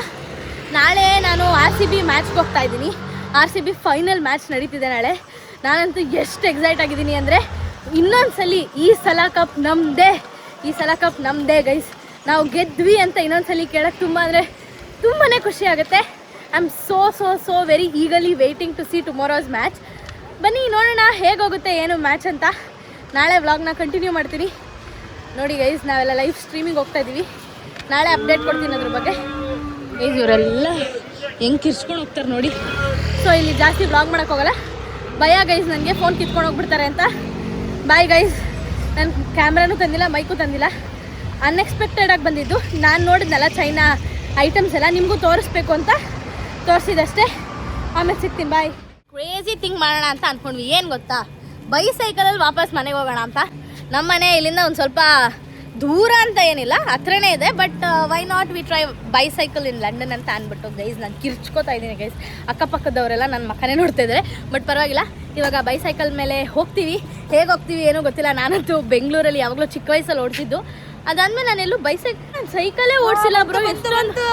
ನಾಳೆ ನಾನು RCB ಮ್ಯಾಚ್ಗೆ ಹೋಗ್ತಾ ಇದ್ದೀನಿ. RCB ಫೈನಲ್ ಮ್ಯಾಚ್ ನಡೀತಿದೆ ನಾಳೆ. ನಾನಂತೂ ಎಷ್ಟು ಎಕ್ಸೈಟ್ ಆಗಿದ್ದೀನಿ ಅಂದರೆ, ಇನ್ನೊಂದ್ಸಲಿ ಈ ಸಲ ಕಪ್ ನಮ್ಮದೇ ಗೈಸ್. ನಾವು ಗೆದ್ವಿ ಅಂತ ಇನ್ನೊಂದ್ಸಲಿ ಕೇಳೋಕ್ಕೆ ತುಂಬಾ ಖುಷಿ ಆಗುತ್ತೆ. I am so very eagerly waiting to see tomorrow's match. ಬನ್ನಿ ನೋಡೋಣ ಹೇಗೋಗುತ್ತೆ ಏನು ಮ್ಯಾಚ್ ಅಂತ. ನಾಳೆ ವ್ಲಾಗ್ನ ಕಂಟಿನ್ಯೂ ಮಾಡ್ತೀನಿ ನೋಡಿ ಗೈಸ್. ನಾವೆಲ್ಲ ಲೈವ್ ಸ್ಟ್ರೀಮಿಂಗ್ ಹೋಗ್ತಾ ಇದ್ದೀವಿ. ನಾಳೆ ಅಪ್ಡೇಟ್ ಕೊಡ್ತೀನಿ ಅದ್ರ ಬಗ್ಗೆ ಗೈಸ್. ಇವರೆಲ್ಲ ಹೆಂಗೆ ಕಿರ್ಚ್ಕೊಂಡು ಹೋಗ್ತಾರೆ ನೋಡಿ. ಸೊ ಇಲ್ಲಿ ಜಾಸ್ತಿ ವ್ಲಾಗ್ ಮಾಡೋಕ್ಕೋಗಲ್ಲ, ಭಯ ಗೈಸ್ ನನಗೆ. ಫೋನ್ ಕಿತ್ಕೊಂಡು ಹೋಗ್ಬಿಡ್ತಾರೆ ಅಂತ. Bye guys. ನಾನು ಕ್ಯಾಮ್ರಾನೂ ತಂದಿಲ್ಲ, ಮೈಕು ತಂದಿಲ್ಲ. ಅನ್ಎಕ್ಸ್ಪೆಕ್ಟೆಡಾಗಿ ಬಂದಿದ್ದು. ನಾನು ನೋಡಿದ್ನಲ್ಲ ಚೈನಾ ಐಟಮ್ಸ್ ಎಲ್ಲ, ನಿಮಗೂ ತೋರಿಸ್ಬೇಕು ಅಂತ ತೋರಿಸಿದಷ್ಟೇ. ಆಮೇಲೆ ಸಿಗ್ತೀನಿ, ಬಾಯ್. ಕ್ರೇಜಿ ಥಿಂಗ್ ಮಾಡೋಣ ಅಂತ ಅಂದ್ಕೊಂಡ್ವಿ. ಏನು ಗೊತ್ತಾ, ಬೈಸೈಕಲಲ್ಲಿ ವಾಪಸ್ ಮನೆಗೆ ಹೋಗೋಣ ಅಂತ. ನಮ್ಮ ಮನೆ ಇಲ್ಲಿಂದ ಒಂದು ಸ್ವಲ್ಪ ದೂರ ಅಂತ ಏನಿಲ್ಲ, ಹತ್ರನೇ ಇದೆ. But why not we try bicycle in London ಅಂತ ಅಂದ್ಬಿಟ್ಟು ಗೈಸ್ ನಾನು ಕಿರ್ಚ್ಕೋತಾ ಇದ್ದೀನಿ ಗೈಸ್. ಅಕ್ಕಪಕ್ಕದವರೆಲ್ಲ ನನ್ನ ಮಕ್ಕನೇ ನೋಡ್ತಾ ಇದ್ದಾರೆ. ಬಟ್ ಪರವಾಗಿಲ್ಲ, ಇವಾಗ ಬೈಸೈಕಲ್ ಮೇಲೆ ಹೋಗ್ತೀವಿ. ಹೇಗೆ ಹೋಗ್ತೀವಿ ಏನೋ ಗೊತ್ತಿಲ್ಲ. ನಾನಂತೂ ಬೆಂಗಳೂರಲ್ಲಿ ಯಾವಾಗಲೂ ಚಿಕ್ಕ ವಯಸ್ಸಲ್ಲಿ ಓಡಿಸಿದ್ದು. ಅದಾದ್ಮೇಲೆ ನಾನೆಲ್ಲೂ ಸೈಕಲೇ ಓಡಿಸಿಲ್ಲ ಬ್ರೋ. ಎಷ್ಟೊಂದು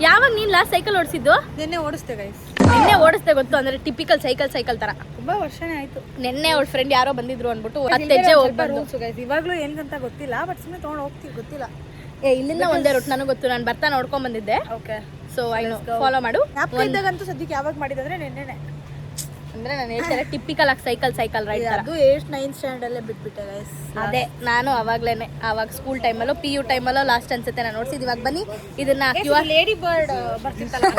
ಯಾವಾಗ ನೀನು ಲಾಸ್ಟ್ ಸೈಕಲ್ ಓಡಿಸಿದ್ದು? ನಿನ್ನೆ ಓಡಿಸ್ತೆ ಗೈಸ್. ನಿನ್ನೆ ಓಡಿಸ್ದೆ ಗೊತ್ತು, ಅಂದರೆ ಟಿಪಿಕಲ್ ಸೈಕಲ್ ಥರ. ತುಂಬಾ ವರ್ಷನೇ ಆಯ್ತು. ನಿನ್ನೆ ಅವಳ ಫ್ರೆಂಡ್ ಯಾರೋ ಬಂದಿದ್ರು ಅಂದ್ಬಿಟ್ಟು 10 ಹೆಜ್ಜೆ ಹೋಗ್ಬಾರ್ದು ಗೈಸ್. ಇವಾಗಲೂ ಏನಂತ ಗೊತ್ತಿಲ್ಲ, ಬಟ್ ಸುಮ್ಮನೆ ತೊಗೊಂಡು ಹೋಗ್ತೀವಿ. ಗೊತ್ತಿಲ್ಲ, ಇಲ್ಲಿಂದ ಒಂದೇ ರೂಟ್ ನನಗೆ ಗೊತ್ತು. ನಾನು ಬರ್ತಾ ನೋಡ್ಕೊಂಡ್ ಬಂದಿದ್ದೆ. ಓಕೆ, ಸೊ ಐ ಫಾಲೋ ಮಾಡು. ಇದ್ದಾಗಂತೂ ಸದ್ಯಕ್ಕೆ ಯಾವಾಗ ಮಾಡಿದಂದ್ರೆ ನಿನ್ನೆನೆ. ಅಂದ್ರೆ ನಾನು ಹೇಳ್ತಾರೆ ಟಿಪಿಕಲ್ ಆಗಿ ಸೈಕಲ್ ರೈಡ್ ಅದು 8th 9th ಸ್ಟ್ಯಾಂಡರ್ಡ್ ಅಲ್ಲೇ ಬಿಟ್ಬಿಟ್ಟೆ ಗೈಸ್. ಅದೇ ನಾನು ಅವಾಗ್ಲೇನೆ, ಅವಾಗ ಸ್ಕೂಲ್ ಟೈಮಲ್ಲೋ PU ಟೈಮಲ್ಲೋ ಲಾಸ್ಟ್ ಅನ್ಸುತ್ತೆ ನಾನು ನೋಡ್ಸಿದ್ದು. ಇವಾಗ ಬನ್ನಿ ಇದನ್ನ ಲೇಡಿ ಬರ್ಡ್ ಬರ್ತಿತ್ತಲ್ಲ.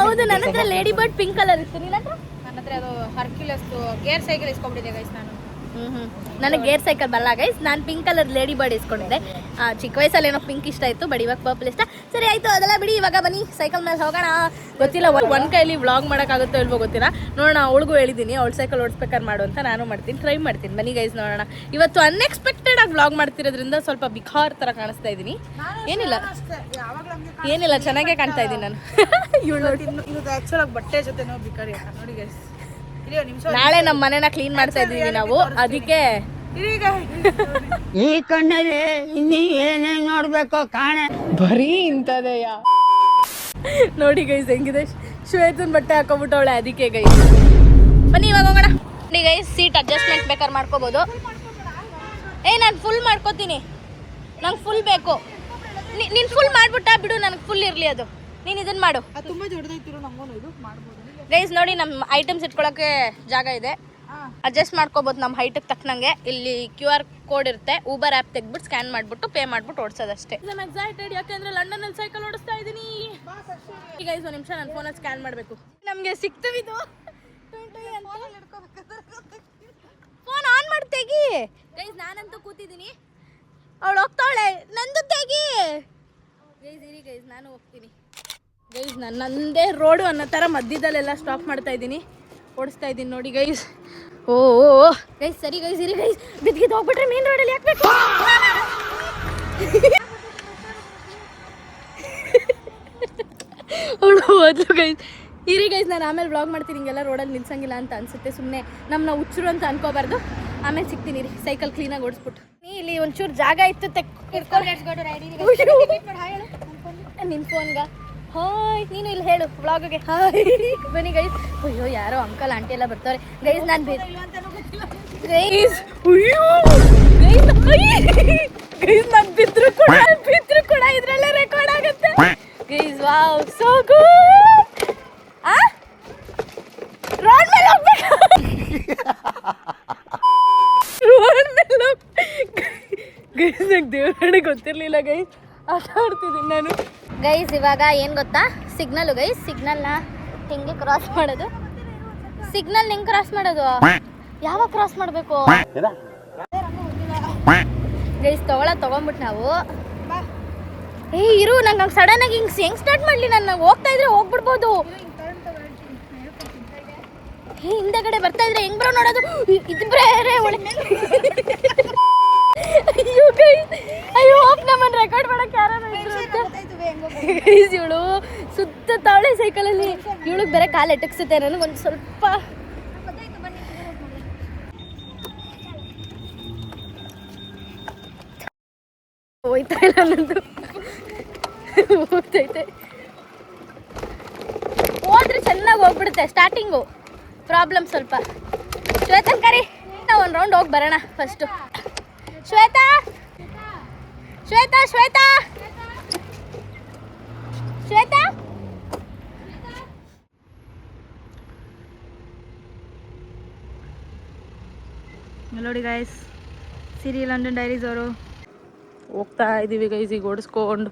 ಹೌದು, ನನ್ನ ಹತ್ರ ಲೇಡಿ ಬರ್ಡ್ ಪಿಂಕ್ ಕಲರ್ ಇತ್ತು. ನಿನ್ನ ಹತ್ರ? ನನ್ನ ಹತ್ರ ಅದು ಹರ್ಕ್ಯುಲಸ್ ಗೇರ್ ಸೈಕಲ್ ಇಸ್ಕೊಂಡ್ಬಿಟ್ಟಿದೆ ಗೈಸ್ ನಾನು. ನನಗೆ ಗೇರ್ ಸೈಕಲ್ ಬರಲ್ಲ ಗೈಸ್. ನಾನು ಪಿಂಕ್ ಕಲರ್ ಲೇಡಿ ಬರ್ಡ್ ಇಸ್ಕೊಂಡಿದ್ದೆ. ಚಿಕ್ಕ ವಯಸ್ಸಲ್ಲಿ ಏನೋ ಪಿಂಕ್ ಇಷ್ಟ ಇತ್ತು, ಬಟ್ ಇವಾಗ ಪರ್ಪಲ್ ಇಷ್ಟ. ಸರಿ ಆಯಿತು, ಅದೆಲ್ಲ ಬಿಡಿ. ಇವಾಗ ಬನ್ನಿ ಸೈಕಲ್ ಮೇಲೆ ಹೋಗೋಣ. ಗೊತ್ತಿಲ್ಲ ಒಂದು ಕೈಲಿ ವ್ಲಾಗ್ ಮಾಡೋಕ್ಕಾಗುತ್ತೋ ಇಲ್ವೋ ಗೊತ್ತಿಲ್ಲ. ನೋಡೋಣ. ಅವಳಿಗೂ ಹೇಳಿದ್ದೀನಿ ಅವಳು ಸೈಕಲ್ ಓಡಿಸ್ಬೇಕಾದ್ರೆ ಮಾಡು ಅಂತ. ನಾನು ಮಾಡ್ತೀನಿ, ಟ್ರೈ ಮಾಡ್ತೀನಿ. ಬನ್ನಿ ಗೈಸ್ ನೋಡೋಣ. ಇವತ್ತು ಅನ್ಎಕ್ಸ್ಪೆಕ್ಟೆಡ್ ಆಗಿ ವ್ಲಾಗ್ ಮಾಡ್ತಿರೋದ್ರಿಂದ ಸ್ವಲ್ಪ ಬಿಖಾರ್ ಥರ ಕಾಣಿಸ್ತಾ ಇದ್ದೀನಿ. ಏನಿಲ್ಲ ಚೆನ್ನಾಗೇ ಕಾಣ್ತಾ ಇದ್ದೀನಿ ನಾನು. ಇವಳು ನೋಡಿ ಇದು ಆಕ್ಚುಲ್ ಆಗಿ ಬಟ್ಟೆ ಜೊತೆ ನಾವು ಬಿಕಾರಿ ನೋಡಿ ಗೈಸ್. ನಾಳೆ ನಮ್ಮ ಮನೆನ ಕ್ಲೀನ್ ಮಾಡ್ತಾ ಇದ್ದೀವಿ ನಾವು, ಅದಕ್ಕೆ ಈ ಕಣ್ಣಲ್ಲಿ ಇನ್ನೀ ಏನೇನ್ ನೋಡ್ಬೇಕು ಕಾಣೆ ಬರೀ ಇಂಥದೆಯ. ನೋಡಿ ಗೈಸ್ ಹೆಂಗಿದೆ. ಶ್ವೇತನ್ ಬಟ್ಟೆ ಹಾಕೋಬಿಟ್ಟವಳೆ, ಅದಕ್ಕೆ ಗೈಸ್. ಬನ್ನಿ ಇವಾಗ ಹೋಗೋಣ. ನೋಡಿ ಗೈಸ್, ಸೀಟ್ ಅಡ್ಜಸ್ಟ್ಮೆಂಟ್ ಬೇಕಾದ್ರೆ ಮಾಡ್ಕೋಬೋದು. ನಾನು ಫುಲ್ ಮಾಡ್ಕೋತೀನಿ, ನಂಗೆ ಫುಲ್ ಬೇಕು. ನೀನು ಫುಲ್ ಮಾಡ್ಬಿಟ್ಟ ಬಿಡು, ನನಗೆ ಫುಲ್ ಇರಲಿ ಅದು. ನೀನು ಇದನ್ನ ಮಾಡು. ತುಂಬಾ ದೊಡ್ಡದೈತಿರೋ ನಮಗೂ ಇದು ಮಾಡ್ಬೋದು ಗೈಸ್. ನೋಡಿ ನಮ್ಮ ಐಟಮ್ಸ್ ಇಟ್ಕೊಳ್ಳೋಕ್ಕೆ ಜಾಗ ಇದೆ, ಅಡ್ಜಸ್ಟ್ ಮಾಡ್ಕೋಬೋದು ನಮ್ಮ ಹೈಟಿಗೆ ತಕ್ಕನಂಗೆ. ಇಲ್ಲಿ QR ಕೋಡ್ ಇರುತ್ತೆ, ಊಬರ್ ಆ್ಯಪ್ ತೆಗ್ಬಿಟ್ಟು ಸ್ಕ್ಯಾನ್ ಮಾಡಿಬಿಟ್ಟು ಪೇ ಮಾಡಿಬಿಟ್ಟು ಓಡಿಸೋದಷ್ಟೇ. ನಾನು ಎಕ್ಸೈಟೆಡ್, ಯಾಕೆಂದರೆ ಲಂಡನಲ್ಲಿ ಸೈಕಲ್ ಓಡಿಸ್ತಾ ಇದ್ದೀನಿ. ಈಗ ಗೈಸ್ ಒಂದು ನಿಮಿಷ ನಾನು ಫೋನಲ್ಲಿ ಸ್ಕ್ಯಾನ್ ಮಾಡಬೇಕು. ನಮಗೆ ಸಿಕ್ತವಿದು. ಫೋನ್ ಆನ್ ಮಾಡಿ ತೆಗಿ ಗೈಸ್. ನಾನಂತೂ ಕೂತಿದ್ದೀನಿ, ಅವಳು ಹೋಗ್ತಾಳೆ. ನಂದು ತೆಗಿ ಗೈಸ್. ಇರಿ ಗೈಸ್, ನಾನು ಹೋಗ್ತೀನಿ ಗೈಸ್. ನಂದೇ ರೋಡು ಅನ್ನೋ ಥರ ಮಧ್ಯದಲ್ಲೆಲ್ಲ ಸ್ಟಾಪ್ ಮಾಡ್ತಾ ಇದ್ದೀನಿ, ಓಡಿಸ್ತಾ ಇದ್ದೀನಿ ನೋಡಿ ಗೈಸ್. ಓ ಗೈಸ್ ಸರಿ ಗೈಸ್, ಇರಿ ಗೈಸ್. ಬಿದ್ದಿದ್ದು ಹೋಗ್ಬಿಟ್ರೆ ಮೇನ್ ರೋಡಲ್ಲಿ ಹಾಕ್ಬೇಕು. ಅವಳು ಹೋದ್ಲು ಗೈಸ್. ಇರಿ ಗೈಸ್, ನಾನು ಆಮೇಲೆ ವ್ಲಾಗ್ ಮಾಡ್ತೀನಿ. ಹಿಂಗೆಲ್ಲ ರೋಡಲ್ಲಿ ನಿಲ್ಸಂಗಿಲ್ಲ ಅಂತ ಅನ್ಸುತ್ತೆ. ಸುಮ್ಮನೆ ನಮ್ಮನ್ನ ಹುಚ್ಚರು ಅಂತ ಅನ್ಕೋಬಾರ್ದು. ಆಮೇಲೆ ಸಿಗ್ತೀನಿ ರೀ, ಸೈಕಲ್ ಕ್ಲೀನಾಗಿ ಓಡಿಸ್ಬಿಟ್ಟು. ಇಲ್ಲಿ ಒಂಚೂರು ಜಾಗ ಇತ್ತು, ನಿನ್ನ ಫೋನ್ಗ ಹಾಯ್. ನೀನು ಇಲ್ಲಿ ಹೇಳು ವ್ಲಾಗ್ಗೆ ಹಾಯ್. ಬನ್ನಿ ಗೈಸ್. ಅಯ್ಯೋ ಯಾರೋ ಅಂಕಲ್ ಆಂಟಿ ಎಲ್ಲ ಬರ್ತಾರೆ ಗೈಸ್. ನಾನು ಗೈಸ್ ನಾನು ಬಿದ್ರು ಕೂಡ ಇದ್ರಲ್ಲೇ ರೆಕಾರ್ಡ್ ಆಗುತ್ತೆ guys. Wow so good. Road ಮೇಲೆ ಹೋಗ್ಬೇಕು. ರೋಡ್ ಮೇಲೆ ಗೈಸ್, ನಂಗೆ ದೇವರಡೆ ಗೊತ್ತಿರಲಿಲ್ಲ ಗೈಸ್. ಆಟ ಆಡ್ತಿದ್ದೀನಿ ನಾನು ಗೈಸ್. ಇವಾಗ ಏನು ಗೊತ್ತಾ, ಸಿಗ್ನಲ್ಲು ಗೈಸ್. ಸಿಗ್ನಲ್ನ ಹೆಂಗೆ ಕ್ರಾಸ್ ಮಾಡೋದು? ಸಿಗ್ನಲ್ ಹೆಂಗೆ ಕ್ರಾಸ್ ಮಾಡೋದು? ಯಾವಾಗ ಕ್ರಾಸ್ ಮಾಡಬೇಕು ಗೈಸ್? ತಗೊಂಬಿಟ್ಟು ನಾವು ಇರು. ನಂಗೆ ಹಂಗೆ ಸಡನ್ ಆಗಿ ಹೆಂಗೆ ಸ್ಟಾರ್ಟ್ ಮಾಡಲಿ? ನಾನು ಹೋಗ್ತಾ ಇದ್ರೆ ಹೋಗ್ಬಿಡ್ಬೋದು. ಹಿಂದೆಗಡೆ ಬರ್ತಾ ಇದ್ರೆ ಹೆಂಗ್ ಬರೋ ನೋಡೋದು? ಇದ್ರೇ ಅಯ್ಯೋ ಗೈಸ್, ಐ ಹೋಪ್ ನಮ್ಮನ್ನು ರೆಕಾರ್ಡ್ ಮಾಡಕ್ಕೆ ಯಾರು ಗೈಸ್. ಇವಳು ಸುತ್ತ ತಾಳೆ ಸೈಕಲಲ್ಲಿ. ಇವಳಿಗೆ ಬೇರೆ ಕಾಲು ಎಟಕ್ಸುತ್ತೆ. ನನಗೊಂದು ಸ್ವಲ್ಪ ಹೋಯ್ತಾ ಇಲ್ಲ, ನನ್ನದು ಹೋಗ್ತೈತೆ. ಹೋದ್ರೆ ಚೆನ್ನಾಗಿ ಹೋಗ್ಬಿಡುತ್ತೆ. ಸ್ಟಾರ್ಟಿಂಗು ಪ್ರಾಬ್ಲಮ್ ಸ್ವಲ್ಪ. ಶ್ವೇತಾ ಕರಿ, ನಾವು ಒಂದು ರೌಂಡ್ ಹೋಗಿ ಬರೋಣ ಫಸ್ಟು. ಶ್ವೇತಾ ಶ್ವೇತಾ ಶ್ವೇತಾ ಶ್ವೇತಾ ನೋಡಿ ಗೈಸ್, ಸಿರಿ ಲಂಡನ್ ಡೈರೀಸ್ ಅವರು ಹೋಗ್ತಾ ಇದ್ದೀವಿ ಗೈಸ್. ಈಗ ಓಡಿಸ್ಕೊಂಡು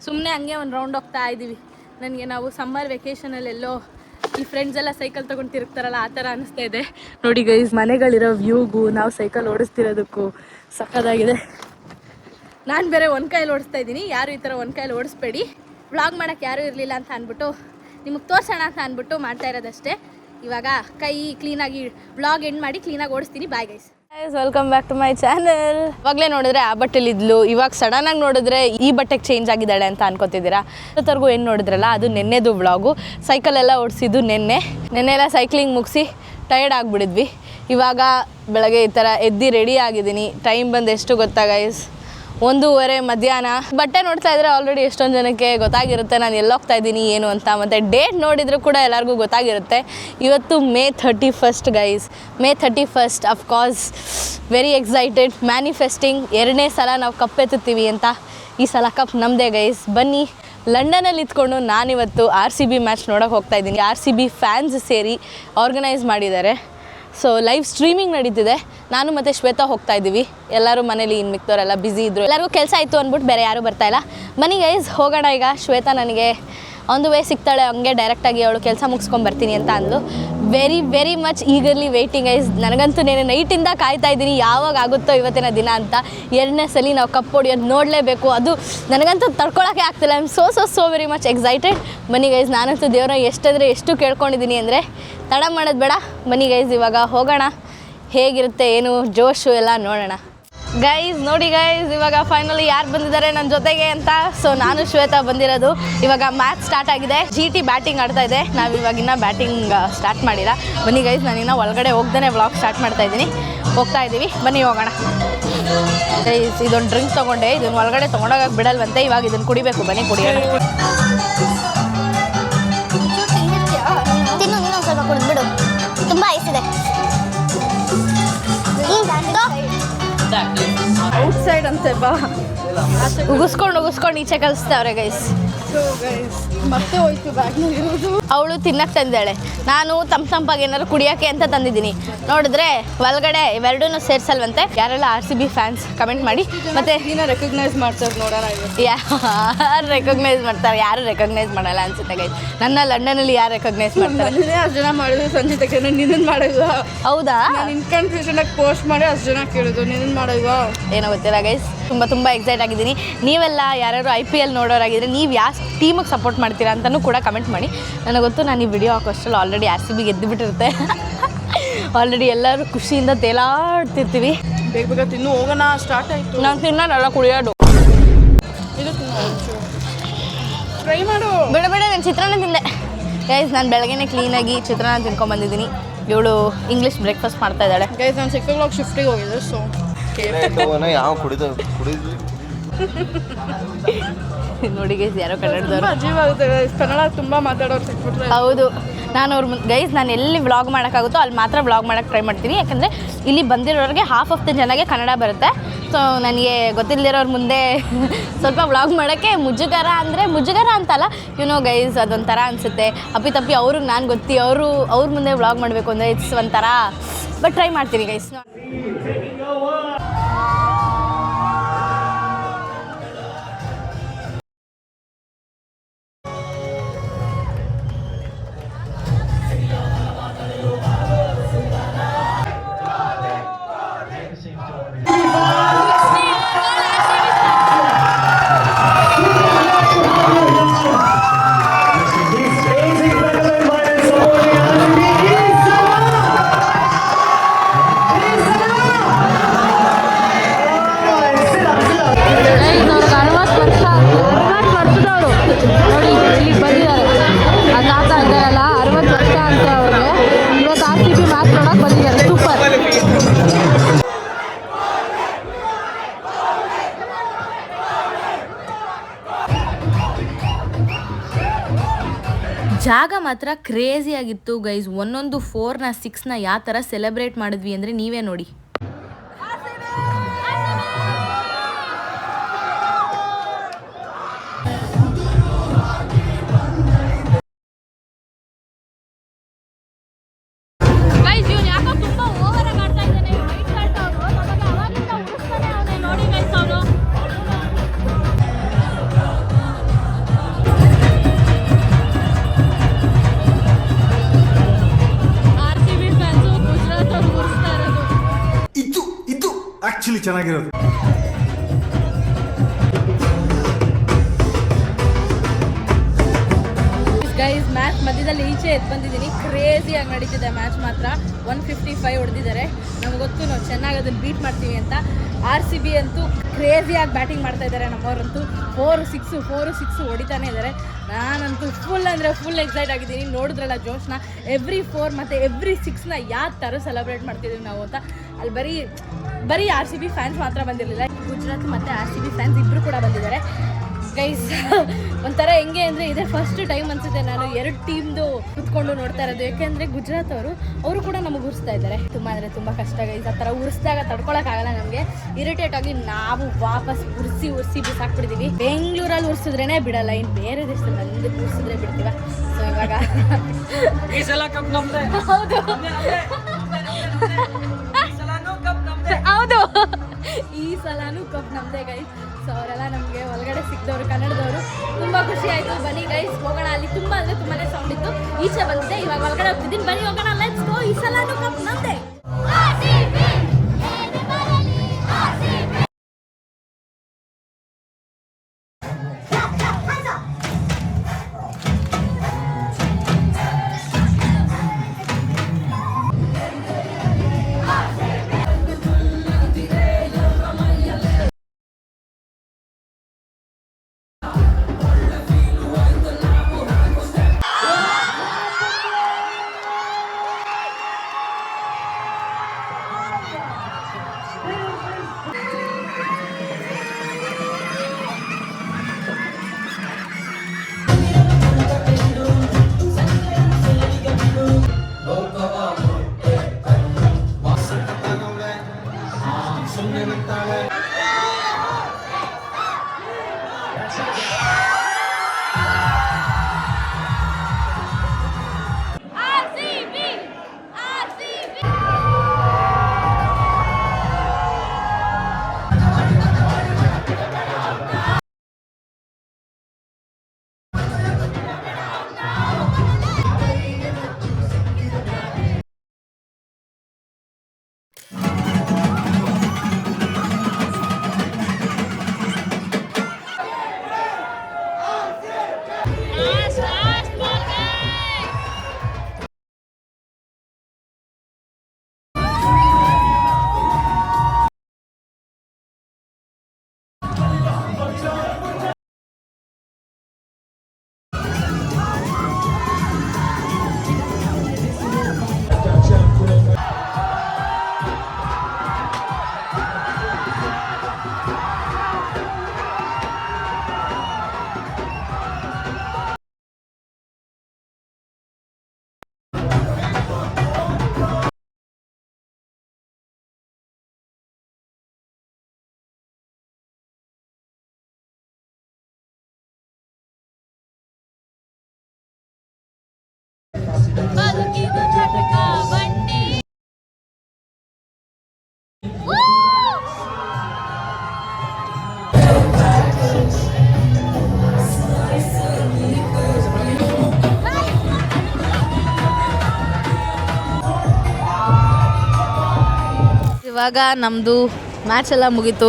ಸುಮ್ಮನೆ ಹಂಗೆ ಒಂದು ರೌಂಡ್ ಹೋಗ್ತಾ ಇದ್ದೀವಿ. ನನಗೆ ನಾವು ಸಮ್ಮರ್ ವೆಕೇಷನಲ್ಲೆಲ್ಲೋ ಈ ಫ್ರೆಂಡ್ಸ್ ಎಲ್ಲ ಸೈಕಲ್ ತೊಗೊಂಡು ತಿರುಗ್ತಾರಲ್ಲ, ಆ ಥರ ಅನಿಸ್ತಾ ಇದೆ ನೋಡಿ ಗೈಸ್. ಮನೆಗಳಿರೋ ವ್ಯೂಗೂ ನಾವು ಸೈಕಲ್ ಓಡಿಸ್ತಿರೋದಕ್ಕೂ ಸಖತ್ತಾಗಿದೆ. ನಾನು ಬೇರೆ ಒಂದು ಕೈಯಲ್ಲಿ ಓಡಿಸ್ತಾ ಇದ್ದೀನಿ. ಯಾರು ಈ ಥರ ಒಂದು ಕೈಯಲ್ಲಿ ಓಡಿಸ್ಬೇಡಿ. ವ್ಲಾಗ್ ಮಾಡೋಕ್ಕೆ ಯಾರೂ ಇರಲಿಲ್ಲ ಅಂತ ಅಂದ್ಬಿಟ್ಟು, ನಿಮಗೆ ತೋರ್ಸೋಣ ಅಂತ ಅಂದ್ಬಿಟ್ಟು ಮಾಡ್ತಾ ಇರೋದಷ್ಟೇ. ಇವಾಗ ಕೈ ಕ್ಲೀನಾಗಿ ವ್ಲಾಗ್ ಎಂಡ್ ಮಾಡಿ ಕ್ಲೀನಾಗಿ ಓಡಿಸ್ತೀನಿ. Bye guys. Welcome back to my channel. ಇವಾಗಲೇ ನೋಡಿದ್ರೆ ಆ ಬಟ್ಟೆಲಿ ಇದ್ಲು, ಇವಾಗ ಸಡನ್ನಾಗಿ ನೋಡಿದ್ರೆ ಈ ಬಟ್ಟೆಗೆ ಚೇಂಜ್ ಆಗಿದ್ದಾಳೆ ಅಂತ ಅನ್ಕೋತಿದ್ದೀರಾ. ಇವತ್ತರೆಗೂ ಏನು ನೋಡಿದ್ರಲ್ಲ ಅದು ನೆನ್ನೆದು ವ್ಲಾಗು. ಸೈಕಲೆಲ್ಲ ಓಡಿಸಿದ್ದು ನೆನ್ನೆ ಎಲ್ಲ ಸೈಕ್ಲಿಂಗ್ ಮುಗಿಸಿ ಟಯರ್ಡ್ ಆಗಿಬಿಡಿದ್ವಿ. ಇವಾಗ ಬೆಳಗ್ಗೆ ಈ ಥರ ಎದ್ದು ರೆಡಿ ಆಗಿದ್ದೀನಿ. ಟೈಮ್ ಬಂದು ಎಷ್ಟು ಗೊತ್ತಾ ಗೈಸ್? 1:30 ಮಧ್ಯಾಹ್ನ. ಬಟ್ಟೆ ನೋಡ್ತಾ ಇದ್ರೆ ಆಲ್ರೆಡಿ ಎಷ್ಟೊಂದು ಜನಕ್ಕೆ ಗೊತ್ತಾಗಿರುತ್ತೆ ನಾನು ಎಲ್ಲೋಗ್ತಾ ಇದ್ದೀನಿ ಏನು ಅಂತ. ಮತ್ತು ಡೇಟ್ ನೋಡಿದರೂ ಕೂಡ ಎಲ್ಲರಿಗೂ ಗೊತ್ತಾಗಿರುತ್ತೆ. ಇವತ್ತು May 31st guys. May 31st of course very excited. Manifesting 2ನೇ ಸಲ ನಾವು ಕಪ್ ಎತ್ತುತ್ತೀವಿ ಅಂತ. ಈ ಸಲ ಕಪ್ ನಮ್ಮದೇ ಗೈಸ್. ಬನ್ನಿ, ಲಂಡನಲ್ಲಿ ಇದ್ಕೊಂಡು ನಾನಿವತ್ತು RCB ಮ್ಯಾಚ್ ನೋಡೋಕೆ ಹೋಗ್ತಾ ಇದ್ದೀನಿ. RCB ಫ್ಯಾನ್ಸ್ ಸೇರಿ ಆರ್ಗನೈಸ್ ಮಾಡಿದ್ದಾರೆ. ಸೊ ಲೈವ್ ಸ್ಟ್ರೀಮಿಂಗ್ ನಡೀತಿದೆ. ನಾನು ಮತ್ತು ಶ್ವೇತಾ ಹೋಗ್ತಾ ಇದ್ದೀವಿ. ಎಲ್ಲರೂ ಮನೇಲಿ ಇನ್ನು ಮಿಕ್ತವರೆಲ್ಲ ಬ್ಯುಸಿ ಇದ್ದರು. ಎಲ್ಲರಿಗೂ ಕೆಲಸ ಆಯಿತು ಅಂದ್ಬಿಟ್ಟು ಬೇರೆ ಯಾರೂ ಬರ್ತಾಯಿಲ್ಲ. ಬನ್ನಿ ಗೈಸ್ ಹೋಗೋಣ. ಈಗ ಶ್ವೇತಾ ನನಗೆ ಆನ್ ದ ವೇ ಸಿಗ್ತಾಳೆ, ಹಂಗೆ ಡೈರೆಕ್ಟಾಗಿ ಅವಳು ಕೆಲಸ ಮುಗಿಸ್ಕೊಂಡು ಬರ್ತೀನಿ ಅಂತ ಅಂದ್ಲು. Very very much eagerly waiting guys. ನನಗಂತೂ ನಾನು ನೈಟಿಂದ ಕಾಯ್ತಾ ಇದ್ದೀನಿ ಯಾವಾಗ ಆಗುತ್ತೋ ಇವತ್ತಿನ ದಿನ ಅಂತ. 2ನೇ ಸಲ ನಾವು ಕಪ್ ಹೊಡಿಯೋದು ನೋಡಲೇಬೇಕು. ಅದು ನನಗಂತೂ ತಡ್ಕೊಳಕ್ಕೆ ಆಗ್ತಿಲ್ಲ. I am so very much excited. ಬನ್ನಿ ಗೈಸ್, ನಾನಂತೂ ದೇವ್ರ ಎಷ್ಟು ಕೇಳ್ಕೊಂಡಿದ್ದೀನಿ ಅಂದರೆ ತಡ ಮಾಡೋದು ಬೇಡ. ಬನ್ನಿ ಗೈಸ್, ಇವಾಗ ಹೋಗೋಣ. ಹೇಗಿರುತ್ತೆ ಏನು ಜೋಶು ಎಲ್ಲ ನೋಡೋಣ. ಗೈಸ್ ನೋಡಿ ಗೈಸ್, ಇವಾಗ ಫೈನಲಿ ಯಾರು ಬಂದಿದ್ದಾರೆ ನನ್ನ ಜೊತೆಗೆ ಅಂತ. ಸೊ ನಾನು ಶ್ವೇತಾ ಬಂದಿರೋದು. ಇವಾಗ ಮ್ಯಾಚ್ ಸ್ಟಾರ್ಟ್ ಆಗಿದೆ. GT ಬ್ಯಾಟಿಂಗ್ ಆಡ್ತಾ ಇದೆ. ನಾವು ಇವಾಗಿನ್ನ ಬ್ಯಾಟಿಂಗ್ ಸ್ಟಾರ್ಟ್ ಮಾಡಿಲ್ಲ. ಬನ್ನಿ ಗೈಸ್, ನಾನಿನ್ನ ಒಳಗಡೆ ಹೋಗ್ದೇ ವ್ಲಾಗ್ ಸ್ಟಾರ್ಟ್ ಮಾಡ್ತಾ ಇದ್ದೀನಿ. ಹೋಗ್ತಾ ಇದ್ದೀವಿ, ಬನ್ನಿ ಹೋಗೋಣ. ಗೈಸ್ ಇದೊಂದು ಡ್ರಿಂಕ್ ತೊಗೊಂಡೆ, ಇದನ್ನು ಒಳಗಡೆ ತೊಗೊಂಡೋಗಕ್ಕೆ ಬಿಡಲ್ವಂತೆ. ಇವಾಗ ಇದನ್ನು ಕುಡಿಬೇಕು, ಬನ್ನಿ ಕುಡಿಯೋಣ. ತಿನ್ನು, ನೀನು ಸ್ವಲ್ಪ ಕುಡಿದ್ಬಿಡು, ತುಂಬ ಐಸ್ ಇದೆ. ಔಟ್ಸೈಡ್ ಅಂತೆ ಬಾ. ಉಗಿಸ್ಕೊಂಡು ಈಚೆ ಕಳಿಸ್ತವ್ರೆ ಗೈಸ್. ಸೊ ಗೈಸ್ ಮತ್ತೆ ಹೋಯ್ತು ಬ್ಯಾಗ್ನಲ್ಲಿ ಇರೋದು. ಅವಳು ತಿನ್ನಕ್ಕೆ ತಂದಾಳೆ, ನಾನು ತಂಪಾಗಿ ಏನಾದ್ರು ಕುಡಿಯೋಕ್ಕೆ ಅಂತ ತಂದಿದ್ದೀನಿ. ನೋಡಿದ್ರೆ ಒಳಗಡೆ ಇವೆರಡೂ ಸೇರಿಸಲ್ವಂತೆ. ಯಾರೆಲ್ಲ RCB ಫ್ಯಾನ್ಸ್ ಕಮೆಂಟ್ ಮಾಡಿ. ಮತ್ತೆ ರೆಕಗ್ನೈಸ್ ಮಾಡ್ತಾರೆ ನೋಡೋಣ. ಯಾರು ರೆಕಗ್ನೈಸ್ ಮಾಡ್ತಾರೆ? ಯಾರು ರೆಕಗ್ನೈಸ್ ಮಾಡಲ್ಲ ಅನ್ಸುತ್ತೆ ಗೈಸ್. ನನ್ನ ಲಂಡನಲ್ಲಿ ಯಾರು ರೆಕಗ್ನೈಸ್ ಮಾಡ್ತಾರೆ? ಅಷ್ಟು ಜನ ಮಾಡಿದ್ರು, ಸಂಜಿತಕ್ಕೆ ನಿನ್ನ ಮಾಡಿದ್ವಾ? ಹೌದಾ, ನಾನು ಇನ್ಕನ್ಫ್ಯೂಷನಾಗಿ ಪೋಸ್ಟ್ ಮಾಡಿ ಅಷ್ಟು ಜನ ಕೇಳಿದ್ರು, ನಿನ್ನ ಮಾಡಿದ್ವಾ? ಏನೋ ಗೊತ್ತಿಲ್ಲ ಗೈಸ್. ತುಂಬ ಎಕ್ಸೈಟ್ ಆಗಿದ್ದೀನಿ. ನೀವೆಲ್ಲ ಯಾರು IPL ನೋಡೋರಾಗಿದ್ರೆ ನೀವು ಯಾವ ಟೀಮಿಗೆ ಸಪೋರ್ಟ್ ಮಾಡ್ತೀರಾ ಅಂತಲೂ ಕೂಡ ಕಮೆಂಟ್ ಮಾಡಿ. ನನಗೆ ಗೊತ್ತು, ನಾನು ಈ ವಿಡಿಯೋ ಹಾಕೋಷ್ಟರಲ್ಲಿ ಆಲ್ರೆಡಿ RCB ಗೆದ್ದು ಬಿಟ್ಟಿರುತ್ತೆ. ಆಲ್ರೆಡಿ ಎಲ್ಲರೂ ಖುಷಿಯಿಂದ ತೇಲಾಡ್ತಿರ್ತೀವಿ. ಬೇಗ ತಿನ್ನು, ಹೋಗೋಣ. ಸ್ಟಾರ್ಟ್ ಆಯಿತು. ನಾನು ತಿನ್ನೋಲ್ಲ, ಕುಡಿಯೋದು. ಇದು ಟ್ರೈ ಮಾಡು. ಬೇಡ ನಾನು ಚಿತ್ರಾನ್ನ ತಿಂದೆ ಗೈಸ್. ನಾನು ಬೆಳಗ್ಗೆನೇ ಕ್ಲೀನಾಗಿ ಚಿತ್ರಾನ್ನ ತಿನ್ಕೊಂಡ್ಬಂದಿದ್ದೀನಿ. ಇವಳು ಇಂಗ್ಲೀಷ್ ಬ್ರೇಕ್ಫಾಸ್ಟ್ ಮಾಡ್ತಾ ಇದ್ದಾಳೆ. ಗೈಸ್ ನಾನು 6 o'clock ಶಿಫ್ಟಿಗೆ ಹೋಗಿದ್ದೆ. ಸೊ ಯಾವ ಕುಡಿದು ನೋಡಿ ಗೈಸ್, ಯಾರೋ ಕನ್ನಡದವ್ರು. ಅಜೀವ್ ಆಗುತ್ತೆ ಕನ್ನಡ ತುಂಬ ಮಾತಾಡೋರು ಸಿಕ್ಬಿಟ್ರೆ. ಹೌದು, ನಾನು ಅವ್ರ ಗೈಸ್ ನಾನು ಎಲ್ಲಿ ವ್ಲಾಗ್ ಮಾಡೋಕ್ಕಾಗುತ್ತೋ ಅಲ್ಲಿ ಮಾತ್ರ ವ್ಲಾಗ್ ಮಾಡೋಕ್ಕೆ ಟ್ರೈ ಮಾಡ್ತೀನಿ. ಯಾಕಂದರೆ ಇಲ್ಲಿ ಬಂದಿರೋರಿಗೆ ಹಾಫ್ ಆಫ್ ದ ಜನಗೆ ಕನ್ನಡ ಬರುತ್ತೆ. ಸೊ ನನಗೆ ಗೊತ್ತಿಲ್ಲದಿರೋರ ಮುಂದೆ ಸ್ವಲ್ಪ ವ್ಲಾಗ್ ಮಾಡೋಕ್ಕೆ ಮುಜುಗರ ಅಂತಲ್ಲ, ಗೈಸ್ ಅದೊಂಥರ ಅನಿಸುತ್ತೆ. ಅಪ್ಪಿತಪ್ಪಿ ಅವ್ರಿಗೆ ನಾನು ಅವ್ರ ಮುಂದೆ ವ್ಲಾಗ್ ಮಾಡಬೇಕು ಅಂದರೆ ಇಟ್ಸ್ ಒಂಥರ. ಬಟ್ ಟ್ರೈ ಮಾಡ್ತೀನಿ ಗೈಸ್. ಜಾಗ ಮಾತ್ರ ಕ್ರೇಜಿ ಆಗಿತ್ತು ಗೈಸ್. ಒಂದೊಂದು 4ನ 6ನ ಯಾವ ಥರ ಸೆಲೆಬ್ರೇಟ್ ಮಾಡಿದ್ವಿ ಅಂದರೆ ನೀವೇ ನೋಡಿ. ಆಕ್ಚುಲಿ ಚೆನ್ನಾಗಿರೋದು. ಗೈಸ್ ಮ್ಯಾಚ್ ಮಧ್ಯದಲ್ಲಿ ಈಚೆ ಎದ್ದು ಬಂದಿದ್ದೀನಿ. ಕ್ರೇಜಿಯಾಗಿ ನಡೀತಿದೆ ಮ್ಯಾಚ್ ಮಾತ್ರ. 155 ಹೊಡೆದಿದ್ದಾರೆ. ನಮ್ಗೆ ಗೊತ್ತು ನಾವು ಚೆನ್ನಾಗಿ ಅದನ್ನು ಬೀಟ್ ಮಾಡ್ತೀವಿ ಅಂತ. RCB ಅಂತೂ ಕ್ರೇಜಿಯಾಗಿ ಬ್ಯಾಟಿಂಗ್ ಮಾಡ್ತಾ ಇದ್ದಾರೆ. ನಮ್ಮವರಂತೂ 4-6 ಹೊಡಿತಾನೆ ಇದ್ದಾರೆ. ನಾನಂತೂ ಫುಲ್ ಎಕ್ಸೈಟ್ ಆಗಿದ್ದೀನಿ. ನೋಡಿದ್ರಲ್ಲ ಜೋಶ್ನ, ಎವ್ರಿ 4 ಮತ್ತು ಎವ್ರಿ 6ನ ಯಾವ ಥರ ಸೆಲೆಬ್ರೇಟ್ ಮಾಡ್ತಿದ್ದೀವಿ ನಾವು ಅಂತ. ಅಲ್ಲಿ ಬರೀ RCB ಫ್ಯಾನ್ಸ್ ಮಾತ್ರ ಬಂದಿರಲಿಲ್ಲ, ಗುಜರಾತ್ ಮತ್ತು RCB ಫ್ಯಾನ್ಸ್ ಇಬ್ಬರು ಕೂಡ ಬಂದಿದ್ದಾರೆ ಗೈಸ್. ಒಂಥರ ಹೆಂಗೆ ಅಂದರೆ ಇದೇ ಫಸ್ಟ್ ಟೈಮ್ ಅನಿಸುತ್ತೆ ನಾನು 2 ಟೀಮ್ದು ಕೂತ್ಕೊಂಡು ನೋಡ್ತಾ ಇರೋದು. ಯಾಕೆಂದರೆ ಗುಜರಾತ್ ಅವರು ಕೂಡ ನಮಗೆ ಉರಿಸ್ತಾ ಇದ್ದಾರೆ. ತುಂಬ ಅಂದರೆ ತುಂಬ ಕಷ್ಟ ಗೈಸ್. ಆ ಥರ ಉರಿಸಿದಾಗ ತಡ್ಕೊಳಕ್ಕಾಗಲ್ಲ ನಮಗೆ. ಇರಿಟೇಟ್ ಆಗಿ ನಾವು ವಾಪಸ್ ಉರಿಸಿ ಬಿಸಾಕ್ಬಿಡ್ತೀವಿ. ಬೆಂಗಳೂರಲ್ಲಿ ಉರಿಸಿದ್ರೇ ಬಿಡಲ್ಲ, ಇನ್ನು ಬೇರೆ ದೇಶದಲ್ಲಿ ನಂದು ಉರಿಸಿದ್ರೆ ಬಿಡ್ತೀವ. ಸೊ ಇವಾಗ ಹೌದು ಈ ಸಲನೂ ಕಪ್ ನಮ್ಮದೇ ಗೈಸ್. ಸೊ ಅವರೆಲ್ಲ ನಮಗೆ ಒಳಗಡೆ ಸಿಕ್ಕಿದವರು ಕನ್ನಡದವರು. ತುಂಬ ಖುಷಿ ಆಯಿತು. ಬನ್ನಿ ಗೈಸ್ ಹೋಗೋಣ. ಅಲ್ಲಿ ತುಂಬ ಅಂದರೆ ತುಂಬಾ ಸೌಂಡ್ ಇತ್ತು. ಈಚೆ ಬಂದಿದ್ದೆ, ಇವಾಗ ಒಳಗಡೆ ಹೋಗ್ತಿದ್ದೀನಿ. ಬನ್ನಿ ಹೋಗೋಣ, ಲೆಟ್ಸ್ ಗೋ. ಈ ಸಲನೂ ಕಪ್ ನಮ್ಮದೇ. ಇವಾಗ ನಮ್ಮದು ಮ್ಯಾಚ್ ಎಲ್ಲ ಮುಗೀತು.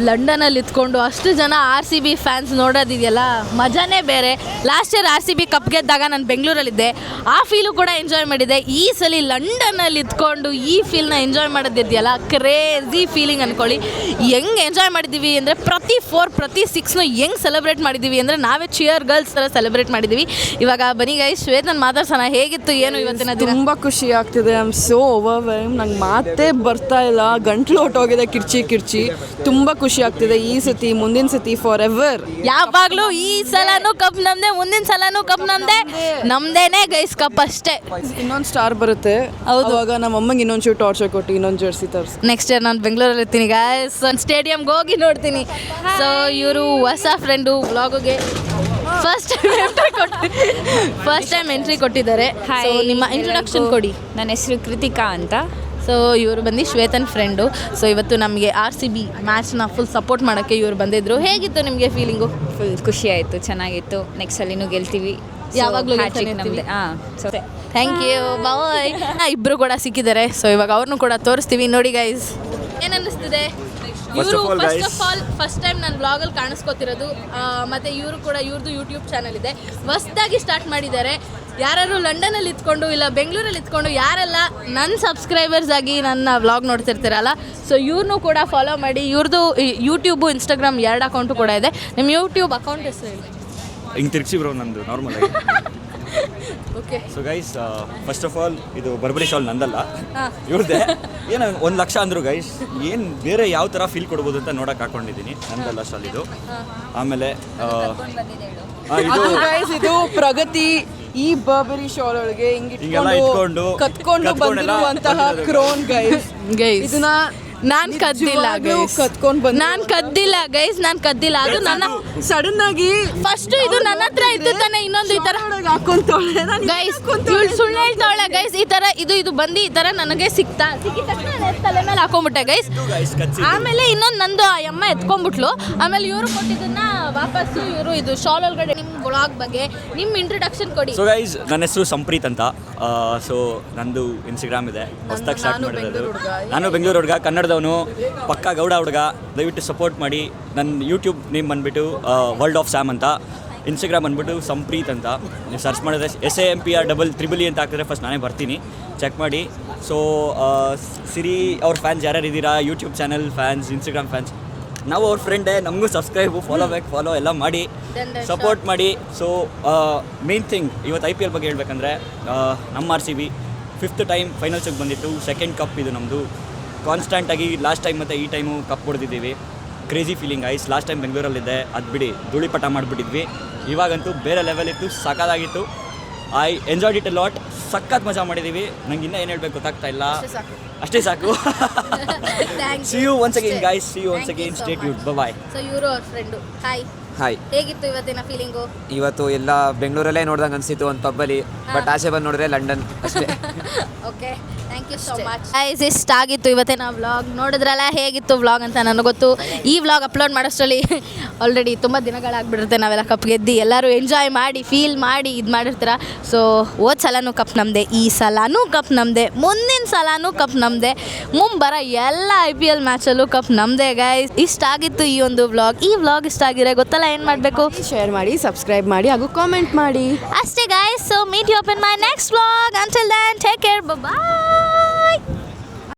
ಲಂಡನಲ್ಲಿ ಇತ್ಕೊಂಡು ಅಷ್ಟು ಜನ RCB ಫ್ಯಾನ್ಸ್ ನೋಡೋದಿದೆಯಲ್ಲ, ಮಜಾನೇ ಬೇರೆ. ಲಾಸ್ಟ್ ಇಯರ್ RCB ಕಪ್ ಗೆದ್ದಾಗ ನಾನು ಬೆಂಗಳೂರಲ್ಲಿದ್ದೆ, ಆ ಫೀಲು ಕೂಡ ಎಂಜಾಯ್ ಮಾಡಿದೆ. ಈ ಸಲ ಲಂಡನಲ್ಲಿ ಇತ್ಕೊಂಡು ಈ ಫೀಲ್ನ ಎಂಜಾಯ್ ಮಾಡೋದಿದೆಯಲ್ಲ, ಕ್ರೇಜಿ ಫೀಲಿಂಗ್ ಅಂದ್ಕೊಳ್ಳಿ. ಹೆಂಗೆ ಎಂಜಾಯ್ ಮಾಡಿದ್ದೀವಿ ಅಂದರೆ ಪ್ರತಿ 6ನು ಹೆಂಗೆ ಸೆಲೆಬ್ರೇಟ್ ಮಾಡಿದ್ದೀವಿ ಅಂದರೆ ನಾವೇ ಚಿಯರ್ ಗರ್ಲ್ಸ್ ಥರ ಸೆಲೆಬ್ರೇಟ್ ಮಾಡಿದ್ದೀವಿ. ಇವಾಗ ಬನ್ನಿ ಗೈಸ್, ಶ್ವೇತನ್ ಮಾತಾಡ್ಸೋಣ. ಹೇಗಿತ್ತು ಏನು ಇವತ್ತಿನ ದಿನ? ತುಂಬ ಖುಷಿ ಆಗ್ತಿದೆ. I am so overwhelm. ನಂಗೆ ಮಾತೇ ಬರ್ತಾ ಇಲ್ಲ, ಗಂಟ್ಲು ಹೊಟ್ಟೋಗಿದೆ ಕಿರ್ಚಿ. ತುಂಬ ಖುಷಿ ಆಗ್ತಿದೆ. ಈ ಸತಿ ಮುಂದಿನ ಸತಿ ಫಾರ್ ಎವರ್ ಯಾವಾಗಲೂ ಈ ಸಲನೂ ಕಪ್ ನಮ್ದೆ, ಮುಂದಿನ ಸಲನೂ ಕಪ್ ನಮ್ದೇನೆ ಗೈಸ್. ಕಪ್ ಅಷ್ಟೇ. ಇನ್ನೊಂದು ಸ್ಟಾರ್ ಬರುತ್ತೆ. ಹೌದು. ಅವಾಗ ನಮ್ಮ ಅಮ್ಮಂಗೆ ಇನ್ನೊಂದು ಟಾರ್ಚರ್ ಕೊಟ್ಟು ಇನ್ನೊಂದು ಜರ್ಸಿ ತರಿಸಿ. ನೆಕ್ಸ್ಟ್ ಇಯರ್ ನಾನು ಬೆಂಗಳೂರಲ್ಲಿ ಇರ್ತೀನಿ ಗೈಸ್, ಸ್ಟೇಡಿಯಂಗೆ ಹೋಗಿ ನೋಡ್ತೀನಿ. ಸೊ ಇವರು ಹೊಸ ಫ್ರೆಂಡು ವ್ಲಾಗ್ಗೆ ಫಸ್ಟ್ ಟೈಮ್ ಎಂಟ್ರಿ ಕೊಟ್ಟಿದ್ದಾರೆ. ಹಾಯ್, ನಿಮ್ಮ ಇಂಟ್ರೊಡಕ್ಷನ್ ಕೊಡಿ. ನನ್ನ ಹೆಸರು ಕೃತಿಕಾ ಅಂತ. ಸೊ ಇವರು ಬಂದು ಶ್ವೇತನ್ ಫ್ರೆಂಡು. ಸೊ ಇವತ್ತು ನಮಗೆ RCB ಮ್ಯಾಚ್ನ ಫುಲ್ ಸಪೋರ್ಟ್ ಮಾಡೋಕ್ಕೆ ಇವರು ಬಂದಿದ್ದರು. ಹೇಗಿತ್ತು ನಿಮಗೆ ಫೀಲಿಂಗು? ಫುಲ್ ಖುಷಿ ಆಯಿತು, ಚೆನ್ನಾಗಿತ್ತು. ನೆಕ್ಸ್ಟ್ ಸಲಿನೂ ಗೆಲ್ತೀವಿ. ಯಾವಾಗಲೂ ನಮ್ಮದೇ. ಸೊ ಥ್ಯಾಂಕ್ ಯು, ಬಾಯ್. ಇಬ್ಬರು ಕೂಡ ಸಿಕ್ಕಿದ್ದಾರೆ. ಸೊ ಇವಾಗ ಅವ್ರನ್ನೂ ಕೂಡ ತೋರಿಸ್ತೀವಿ. ನೋಡಿ ಗೈಸ್, ಏನು ಅನ್ನಿಸ್ತಿದೆ? ಇವರು ಫಸ್ಟ್ ಟೈಮ್ ನಾನು ಬ್ಲಾಗಲ್ಲಿ ಕಾಣಿಸ್ಕೊತಿರೋದು. ಮತ್ತು ಇವರು ಕೂಡ ಇವ್ರದ್ದು ಯೂಟ್ಯೂಬ್ ಚಾನಲ್ ಇದೆ, ಹೊಸ್ದಾಗಿ ಸ್ಟಾರ್ಟ್ ಮಾಡಿದ್ದಾರೆ. ಯಾರು ಲಂಡನಲ್ಲಿ ಇತ್ಕೊಂಡು ಇಲ್ಲ ಬೆಂಗಳೂರಲ್ಲಿ ಇತ್ಕೊಂಡು ಯಾರೆಲ್ಲ ನನ್ನ ಸಬ್ಸ್ಕ್ರೈಬರ್ಸ್ ಆಗಿ ನನ್ನ ವ್ಲಾಗ್ ನೋಡ್ತಿರ್ತೀರಲ್ಲ, ಸೊ ಇವ್ರನ್ನೂ ಕೂಡ ಫಾಲೋ ಮಾಡಿ. ಇವ್ರದ್ದು ಯೂಟ್ಯೂಬು ಇನ್ಸ್ಟಾಗ್ರಾಮ್ 2 ಅಕೌಂಟು ಕೂಡ ಇದೆ. ನಿಮ್ಮ ಯೂಟ್ಯೂಬ್ ಅಕೌಂಟ್ ಹೆಸರು ಹೇಳಿ. ಹಿಂಗೆ ತಿರ್ಗಿಸಿ ಬ್ರೋ, ನಂದು ನಾರ್ಮಲ್ ಆಗಿ. Okay. So guys, first of all ಇದು ಬರ್ಬರಿ ಶಾಲ್ ನಂದಲ್ಲ, ಇವ್ರದ್ದೇ. ಏನೋ 1 ಲಕ್ಷ ಅಂದರು ಗೈಸ್. ಏನು ಬೇರೆ ಯಾವ ಥರ ಫೀಲ್ ಕೊಡ್ಬೋದು ಅಂತ ನೋಡೋಕೆ ಹಾಕೊಂಡಿದ್ದೀನಿ. ನಂದಲ್ಲ ಶಾಲ್ ಇದು. ಆಮೇಲೆ ಇದು ಪ್ರಗತಿ ಈ ಬರ್ಬರಿ ಶಾಲ್ ಒಳಗೆ ಹಿಂಗೆಲ್ಲ ಇಟ್ಕೊಂಡು ಕತ್ಕೊಂಡು ಬಂದಿರುವಂತಹ ಕ್ರೋನ್ ಗೈಸ್. ಗೈಸ್ ಇದನ್ನ ನಾನು ಕದ್ದಿಲ್ಲ, ಕತ್ಕೊಂಡು ಬಂದು ನಾನು ಕದ್ದಿಲ್ಲ ಗೈಸ್, ನಾನು ಕದ್ದಿಲ್ಲ. ಅದು ನನ್ನ ಸಡನ್ ಆಗಿ ಫಸ್ಟ್ ಇದು ನನ್ನ ಹತ್ರ ಇತ್ತು ತಾನೆ. ಇನ್ನೊಂದು ಈ ತರ ಹಾಕೊಂತವಳೆ ಗೈಸ್, ಸುಳ್ಳು ಹೇಳ್ತಾವಳೆ ಗೈಸ್. ಈ ತರ ಇದು ಬಂದು ಈ ತರ ನನಗೆ ಸಿಕ್ಕಿದ ತಕ್ಷಣ ನಾನು ತಲೆ ಮೇಲೆ ಹಾಕೊಂಡ್ಬಿಟ್ಟೆ ಗೈಸ್. ಆಮೇಲೆ ಇನ್ನೊಂದು ನಂದು ಆ ಅಮ್ಮ ಎತ್ಕೊಂಡ್ಬಿಟ್ಲು. ಆಮೇಲೆ ಇವರು ಕೊಟ್ಟಿದ್ದನ್ನ ವಾಪಸ್ಸು ಇವರು ಇದು ಶಾಲ್ ಒಳಗಡೆ ನಿಮ್ಮ ಬ್ಲಾಗ್ ಬಗ್ಗೆ ನಿಮ್ಮ ಇಂಟ್ರೊಡಕ್ಷನ್ ಕೊಡಿ. ಸೊ ಗೈಸ್, ನನ್ನ ಹೆಸರು ಸಂಪ್ರೀತ್ ಅಂತ. ಸೊ ನಂದು ಇನ್ಸ್ಟಾಗ್ರಾಮ್ ಇದೆ, ಹೊಸ್ದಾಗಿ ಸ್ಟಾರ್ಟ್ ಮಾಡಿರೋದು. ನಾನು ಬೆಂಗಳೂರು ಹುಡುಗ, ಕನ್ನಡದವನು, ಪಕ್ಕಾ ಗೌಡ ಹುಡುಗ. ದಯವಿಟ್ಟು ಸಪೋರ್ಟ್ ಮಾಡಿ. ನನ್ನ ಯೂಟ್ಯೂಬ್ ನೇಮ್ ಬಂದುಬಿಟ್ಟು ವರ್ಲ್ಡ್ ಆಫ್ ಸ್ಯಾಮ್ ಅಂತ, ಇನ್ಸ್ಟಾಗ್ರಾಮ್ ಬಂದುಬಿಟ್ಟು ಸಂಪ್ರೀತ್ ಅಂತ. ನೀವು ಸರ್ಚ್ ಮಾಡಿದ್ರೆ SAMPR ಅಂತ ಹಾಕಿದ್ರೆ ಫಸ್ಟ್ ನಾನೇ ಬರ್ತೀನಿ, ಚೆಕ್ ಮಾಡಿ. ಸೊ ಸಿರಿ ಅವ್ರ ಫ್ಯಾನ್ಸ್ ಯಾರ್ಯಾರು ಇದ್ದೀರಾ, YouTube channel fans, Instagram fans, ನಾವು ಅವ್ರ ಫ್ರೆಂಡೇ, ನಮಗೂ ಸಬ್ಸ್ಕ್ರೈಬು, ಫಾಲೋ ಎಲ್ಲ ಮಾಡಿ, ಸಪೋರ್ಟ್ ಮಾಡಿ. ಸೊ ಮೇನ್ ಥಿಂಗ್ ಇವತ್ತು IPL ಬಗ್ಗೆ ಹೇಳ್ಬೇಕಂದ್ರೆ ನಮ್ಮ RCB 5th ಟೈಮ್ ಫೈನಲ್ಸಿಗೆ ಬಂದಿತ್ತು. ಸೆಕೆಂಡ್ ಕಪ್ ಇದು ನಮ್ಮದು. ಕಾನ್ಸ್ಟೆಂಟಾಗಿ ಲಾಸ್ಟ್ ಟೈಮ್ ಮತ್ತು ಈ ಟೈಮು ಕಪ್ ಹೊಡೆದಿದ್ದೀವಿ. Crazy feeling is. Last time ಬೆಂಗಳೂರಲ್ಲಿದ್ದೆ, ಅದು ಬಿಡಿ ಧೂಳಿಪಟ ಮಾಡಿಬಿಟ್ಟಿದ್ವಿ. ಇವಾಗಂತೂ ಬೇರೆ ಲೆವೆಲ್ ಇತ್ತು, ಸಖತ್ತಾಗಿತ್ತು. I enjoyed it a lot. ಸಖತ್ ಮಜಾ ಮಾಡಿದ್ದೀವಿ. ನಂಗೆ ಇನ್ನೂ ಏನು ಹೇಳಬೇಕು ಗೊತ್ತಾಗ್ತಾ ಇಲ್ಲ, ಅಷ್ಟೇ ಸಾಕು. See you once again guys, see you once again. Stay tuned. Bye. So ಇವರು ಅವ್ರ ಫ್ರೆಂಡು. ಹಾಯ್. ಹೇಗಿತ್ತು ಇವತ್ತಿನ ಫೀಲಿಂಗು? ಇವತ್ತು ಎಲ್ಲ ಬೆಂಗಳೂರಲ್ಲೇ ನೋಡ್ದಂಗೆ ಅನಿಸಿತ್ತು ಒಂದು ಪಬ್ಬಲ್ಲಿ, ಬಟ್ ಆಚೆ ಬಂದು ನೋಡಿದ್ರೆ ಲಂಡನ್ ಅಷ್ಟೇ. Okay, thank you so much. Guys, ಇಷ್ಟ ಆಗಿತ್ತು ಇವತ್ತಿನ ವ್ಲಾಗ್. ನೋಡಿದ್ರಲ್ಲ ಹೇಗಿತ್ತು ವ್ಲಾಗ್ ಅಂತ. ನನಗೆ ಗೊತ್ತು ಈ ವ್ಲಾಗ್ ಅಪ್ಲೋಡ್ ಮಾಡೋಷ್ಟರಲ್ಲಿ ಆಲ್ರೆಡಿ ತುಂಬ ದಿನಗಳಾಗ್ಬಿಡುತ್ತೆ. ನಾವೆಲ್ಲ ಕಪ್ ಗೆದ್ದು ಎಲ್ಲರೂ ಎಂಜಾಯ್ ಮಾಡಿ, ಫೀಲ್ ಮಾಡಿ ಇದು ಮಾಡಿರ್ತೀರ. ಸೊ ಹೋದ ಸಲನೂ ಕಪ್ ನಮ್ಮದೇ, ಈ ಸಲನೂ ಕಪ್ ನಮ್ಮದೇ, ಮುಂದಿನ ಸಲನೂ ಕಪ್ ನಮ್ಮದೇ, ಮುಂಬರೋ ಎಲ್ಲ IPL ಮ್ಯಾಚಲ್ಲೂ ಕಪ್ ನಮ್ಮದೇ ಗೈಸ್. ಇಷ್ಟ ಆಗಿತ್ತು ಈ ಒಂದು ವ್ಲಾಗ್. ಈ ವ್ಲಾಗ್ ಇಷ್ಟ ಆಗಿರೋ ಗೊತ್ತಲ್ಲ ಏನು ಮಾಡಬೇಕು? ಶೇರ್ ಮಾಡಿ, ಸಬ್ಸ್ಕ್ರೈಬ್ ಮಾಡಿ ಹಾಗೂ ಕಾಮೆಂಟ್ ಮಾಡಿ ಅಷ್ಟೇ guys. So meet you up in my next vlog. Until then take care, by.